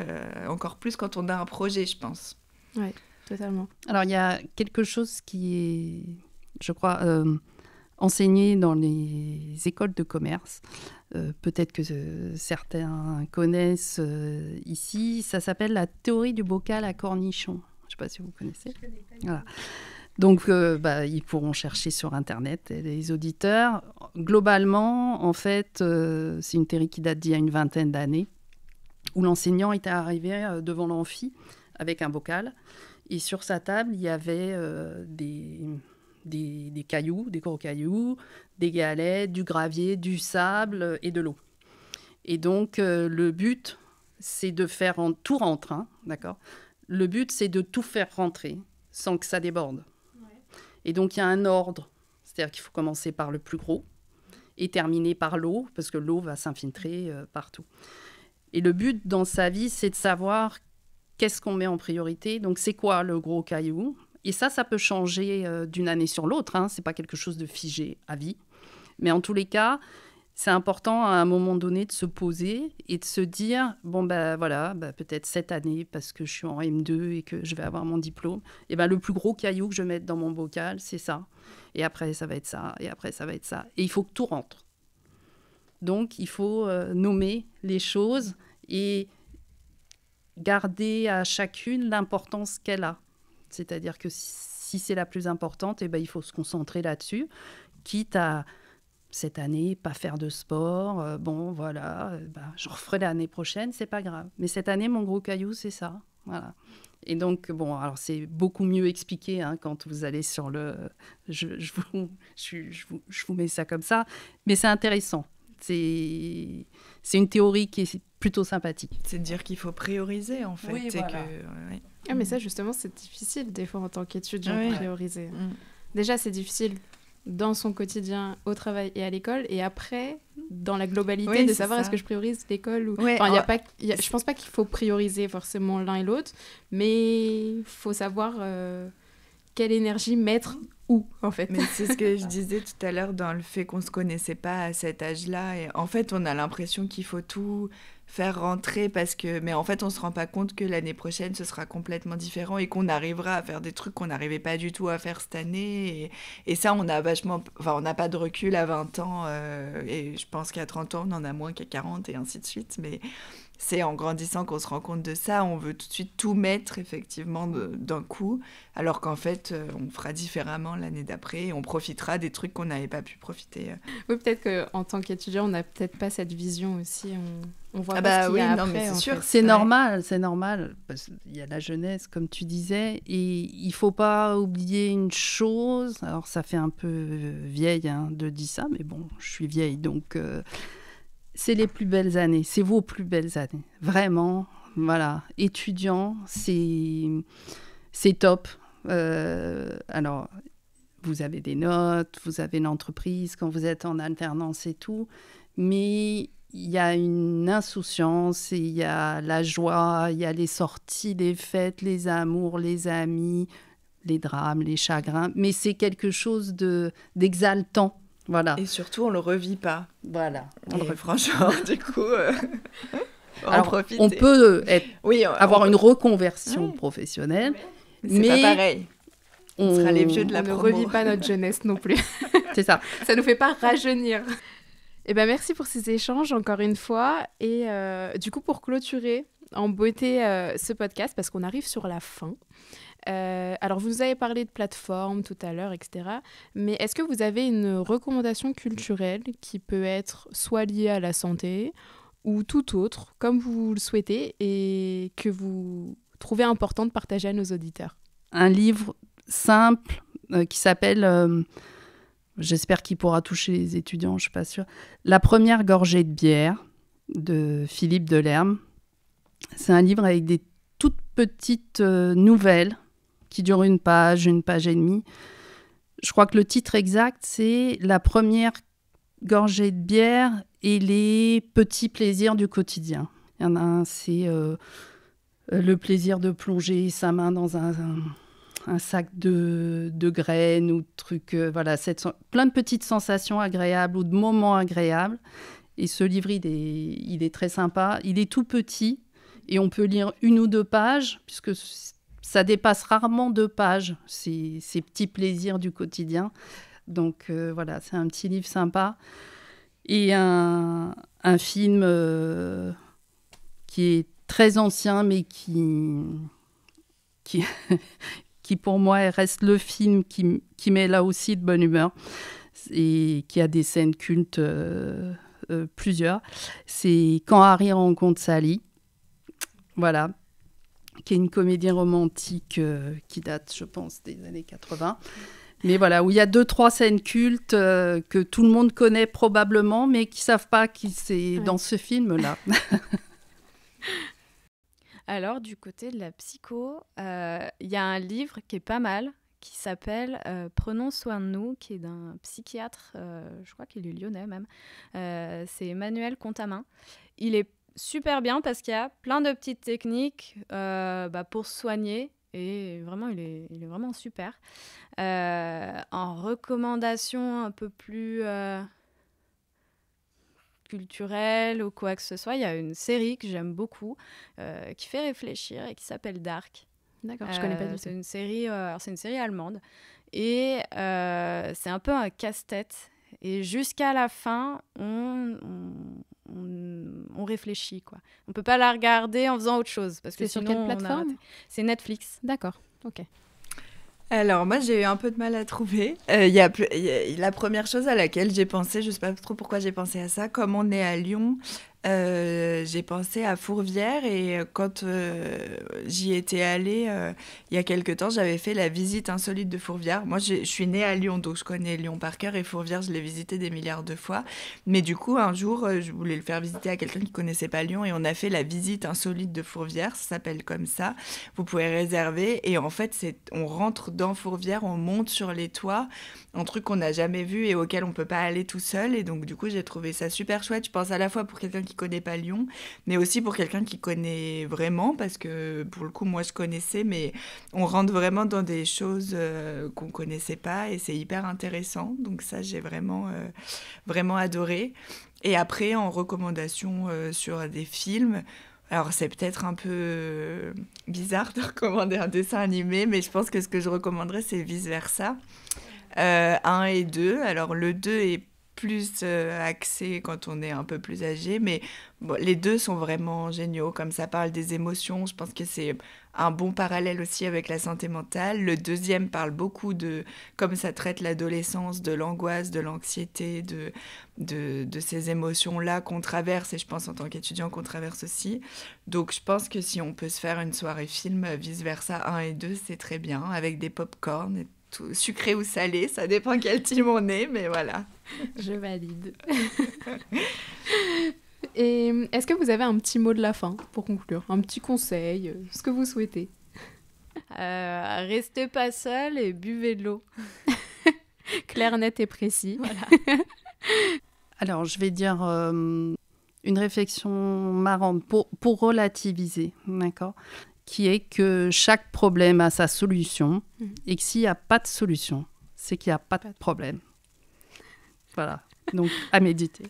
encore plus quand on a un projet, je pense. Oui, totalement. Alors, il y a quelque chose qui est, je crois, enseigné dans les écoles de commerce. Peut-être que certains connaissent ici. Ça s'appelle la théorie du bocal à cornichons. Je ne sais pas si vous connaissez. Voilà. Donc, ils pourront chercher sur Internet, les auditeurs. Globalement, en fait, c'est une théorie qui date d'il y a une 20aine d'années, où l'enseignant était arrivé devant l'amphi avec un bocal. Et sur sa table, il y avait des cailloux, des gros cailloux, des galets, du gravier, du sable et de l'eau. Et donc, le but, c'est de faire... Tout rentre, hein, d'accord ? Le but, c'est de tout faire rentrer sans que ça déborde. Et donc, il y a un ordre. C'est-à-dire qu'il faut commencer par le plus gros et terminer par l'eau, parce que l'eau va s'infiltrer partout. Et le but dans sa vie, c'est de savoir qu'est-ce qu'on met en priorité. Donc, c'est quoi le gros caillou ? Et ça peut changer d'une année sur l'autre. Hein. Ce n'est pas quelque chose de figé à vie. Mais en tous les cas, c'est important à un moment donné de se poser et de se dire, peut-être cette année, parce que je suis en M2 et que je vais avoir mon diplôme, le plus gros caillou que je mette dans mon bocal, c'est ça. Et après, ça va être ça. Et après, ça va être ça. Et il faut que tout rentre. Donc, il faut nommer les choses et garder à chacune l'importance qu'elle a. C'est-à-dire que si c'est la plus importante, il faut se concentrer là-dessus, quitte à, cette année, pas faire de sport. Je referai l'année prochaine, c'est pas grave. Mais cette année, mon gros caillou, c'est ça. Voilà. Et donc, alors c'est beaucoup mieux expliqué quand vous allez sur le... Je vous mets ça comme ça, mais c'est intéressant. C'est une théorie qui est plutôt sympathique. C'est de dire qu'il faut prioriser, en fait. Oui, voilà. Mais ça, justement, c'est difficile, des fois, en tant qu'étudiant, de prioriser. Déjà, c'est difficile dans son quotidien, au travail et à l'école, et après, dans la globalité, de savoir est-ce que je priorise l'école ou... je pense pas qu'il faut prioriser forcément l'un et l'autre, mais il faut savoir quelle énergie mettre où, en fait. Mais c'est ce que je disais tout à l'heure dans le fait qu'on se connaissait pas à cet âge-là, et en fait, on a l'impression qu'il faut tout faire rentrer mais en fait, on se rend pas compte que l'année prochaine, ce sera complètement différent et qu'on arrivera à faire des trucs qu'on n'arrivait pas du tout à faire cette année. Et ça, on n'a pas de recul à 20 ans et je pense qu'à 30 ans, on en a moins qu'à 40 et ainsi de suite. Mais c'est en grandissant qu'on se rend compte de ça. On veut tout de suite tout mettre, effectivement, d'un coup, alors qu'en fait, on fera différemment l'année d'après et on profitera des trucs qu'on n'avait pas pu profiter. Oui, peut-être qu'en tant qu'étudiant, on n'a peut-être pas cette vision aussi. On voit pas ce qu'il y a après, mais c'est sûr. C'est normal, c'est normal. Parce qu'il y a la jeunesse, comme tu disais, et il ne faut pas oublier une chose. Alors, ça fait un peu vieille de dire ça, mais bon, je suis vieille, donc c'est les plus belles années. C'est vos plus belles années. Vraiment, voilà. Étudiant, c'est top. Alors, vous avez des notes, vous avez l'entreprise quand vous êtes en alternance et tout, mais il y a une insouciance, et il y a la joie, il y a les sorties, les fêtes, les amours, les amis, les drames, les chagrins, mais c'est quelque chose d'exaltant. Voilà. Et surtout, on le revit pas. Voilà. Franchement, du coup, alors, on peut avoir une reconversion professionnelle, mais c'est pas pareil. On sera les vieux de la promo. On ne revit pas notre jeunesse non plus. C'est ça. Ça nous fait pas rajeunir. Eh ben, merci pour ces échanges encore une fois. Et du coup, pour clôturer en beauté ce podcast, parce qu'on arrive sur la fin, alors vous nous avez parlé de plateformes tout à l'heure, etc. Mais est-ce que vous avez une recommandation culturelle qui peut être soit liée à la santé ou tout autre, comme vous le souhaitez, et que vous trouvez important de partager à nos auditeurs? Un livre simple qui s'appelle... J'espère qu'il pourra toucher les étudiants, je ne suis pas sûre. La première gorgée de bière de Philippe Delerme. C'est un livre avec des toutes petites nouvelles qui durent une page et demie. Je crois que le titre exact, c'est La première gorgée de bière et les petits plaisirs du quotidien. Il y en a un, c'est le plaisir de plonger sa main dans un sac de graines ou de trucs, voilà, plein de petites sensations agréables ou de moments agréables. Et ce livre, il est très sympa. Il est tout petit et on peut lire 1 ou 2 pages, puisque ça dépasse rarement 2 pages, ces petits plaisirs du quotidien. Donc voilà, c'est un petit livre sympa. Et un film qui est très ancien, mais qui pour moi reste le film qui met là aussi de bonne humeur et qui a des scènes cultes, plusieurs. C'est Quand Harry rencontre Sally, voilà, qui est une comédie romantique qui date, je pense, des années 80. Mais voilà, où il y a 2-3 scènes cultes que tout le monde connaît probablement, mais qui ne savent pas qui c'est dans ce film-là. Alors, du côté de la psycho, il y a un livre qui est pas mal, qui s'appelle « Prenons soin de nous », qui est d'un psychiatre, je crois qu'il est lyonnais même. C'est Emmanuel Contamin. Il est super bien parce qu'il y a plein de petites techniques pour se soigner. Et vraiment, il est vraiment super. En recommandation un peu plus... culturelle ou quoi que ce soit, il y a une série que j'aime beaucoup qui fait réfléchir et qui s'appelle Dark. D'accord, je connais pas du tout. C'est une série allemande et c'est un peu un casse-tête et jusqu'à la fin on réfléchit quoi. On peut pas la regarder en faisant autre chose parce que c'est sur quelle plateforme? C'est Netflix. D'accord, ok. Alors, moi, j'ai eu un peu de mal à trouver. La première chose à laquelle j'ai pensé, je ne sais pas trop pourquoi j'ai pensé à ça, comme on est à Lyon, j'ai pensé à Fourvière et quand j'y étais allée il y a quelque temps, j'avais fait la visite insolite de Fourvière. Moi, je suis née à Lyon, donc je connais Lyon par cœur et Fourvière, je l'ai visité des milliards de fois. Mais du coup, un jour, je voulais le faire visiter à quelqu'un qui ne connaissait pas Lyon et on a fait la visite insolite de Fourvière, ça s'appelle comme ça. Vous pouvez réserver et en fait, on rentre dans Fourvière, on monte sur les toits, un truc qu'on n'a jamais vu et auquel on ne peut pas aller tout seul. Et donc, du coup, j'ai trouvé ça super chouette. Je pense à la fois pour quelqu'un qui connaît pas Lyon, mais aussi pour quelqu'un qui connaît vraiment, parce que pour le coup, moi, je connaissais, mais on rentre vraiment dans des choses qu'on connaissait pas et c'est hyper intéressant. Donc ça, j'ai vraiment adoré. Et après, en recommandation sur des films, alors c'est peut-être un peu bizarre de recommander un dessin animé, mais je pense que ce que je recommanderais, c'est Vice Versa. 1 et 2. Alors le 2 est plus axé quand on est un peu plus âgé, mais bon, les deux sont vraiment géniaux. Comme ça parle des émotions, je pense que c'est un bon parallèle aussi avec la santé mentale. Le deuxième parle beaucoup de, comme ça traite l'adolescence, de l'angoisse, de l'anxiété, de ces émotions-là qu'on traverse, et je pense en tant qu'étudiant qu'on traverse aussi. Donc je pense que si on peut se faire une soirée film vice-versa 1 et 2, c'est très bien, avec des pop-corn et tout, sucré ou salé, ça dépend quel team on est, mais voilà. Je valide. Et est-ce que vous avez un petit mot de la fin pour conclure? Un petit conseil, ce que vous souhaitez? Restez pas seul et buvez de l'eau. Clair, net et précis. Voilà. Alors, je vais dire une réflexion marrante pour relativiser, d'accord, qui est que chaque problème a sa solution et que s'il n'y a pas de solution, c'est qu'il n'y a pas de problème. Voilà, donc à méditer.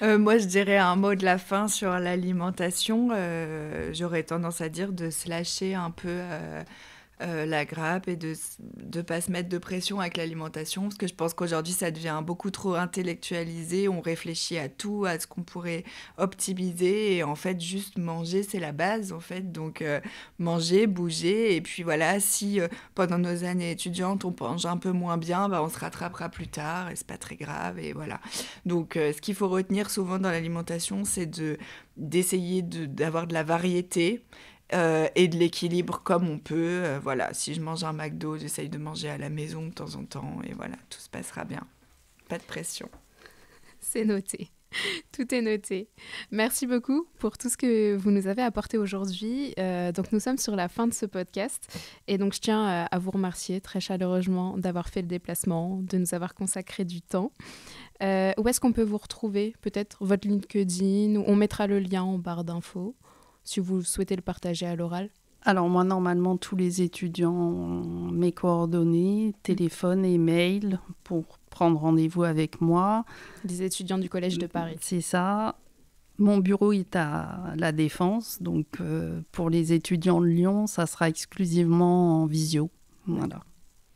Moi, je dirais un mot de la fin sur l'alimentation. J'aurais tendance à dire de se lâcher un peu la grappe et de ne pas se mettre de pression avec l'alimentation, parce que je pense qu'aujourd'hui, ça devient beaucoup trop intellectualisé. On réfléchit à tout, à ce qu'on pourrait optimiser, et en fait, juste manger, c'est la base, en fait. Donc, manger, bouger, et puis voilà, si pendant nos années étudiantes, on mange un peu moins bien, bah, on se rattrapera plus tard, et c'est pas très grave, et voilà. Donc, ce qu'il faut retenir souvent dans l'alimentation, c'est d'essayer d'avoir de la variété, et de l'équilibre comme on peut. Voilà, si je mange un McDo, j'essaye de manger à la maison de temps en temps, et voilà, tout se passera bien. Pas de pression. C'est noté. Tout est noté. Merci beaucoup pour tout ce que vous nous avez apporté aujourd'hui. Donc nous sommes sur la fin de ce podcast, et donc je tiens à vous remercier très chaleureusement d'avoir fait le déplacement, de nous avoir consacré du temps. Où est-ce qu'on peut vous retrouver? Peut-être votre LinkedIn, ou on mettra le lien en barre d'infos, si vous souhaitez le partager à l'oral. Alors moi, normalement, tous les étudiants ont mes coordonnées, téléphone et mail pour prendre rendez-vous avec moi. Les étudiants du Collège de Paris. C'est ça. Mon bureau est à La Défense, donc pour les étudiants de Lyon, ça sera exclusivement en visio. Voilà.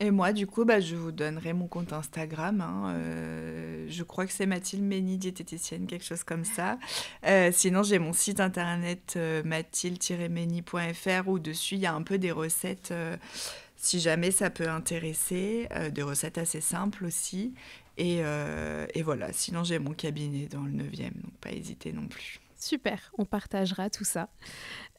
Et moi, du coup, je vous donnerai mon compte Instagram. Je crois que c'est Mathilde Mény, diététicienne, quelque chose comme ça. Sinon, j'ai mon site internet mathilde-mény.fr, où dessus, il y a un peu des recettes, si jamais ça peut intéresser, des recettes assez simples aussi. Et voilà, sinon, j'ai mon cabinet dans le 9e, donc pas hésiter non plus. Super, on partagera tout ça.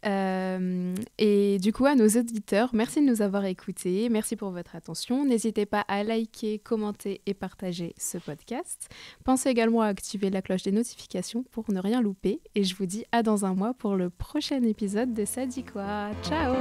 Et du coup, à nos auditeurs, merci de nous avoir écoutés, merci pour votre attention. N'hésitez pas à liker, commenter et partager ce podcast. Pensez également à activer la cloche des notifications pour ne rien louper. Et je vous dis à dans un mois pour le prochain épisode de Ça dit quoi. Ciao!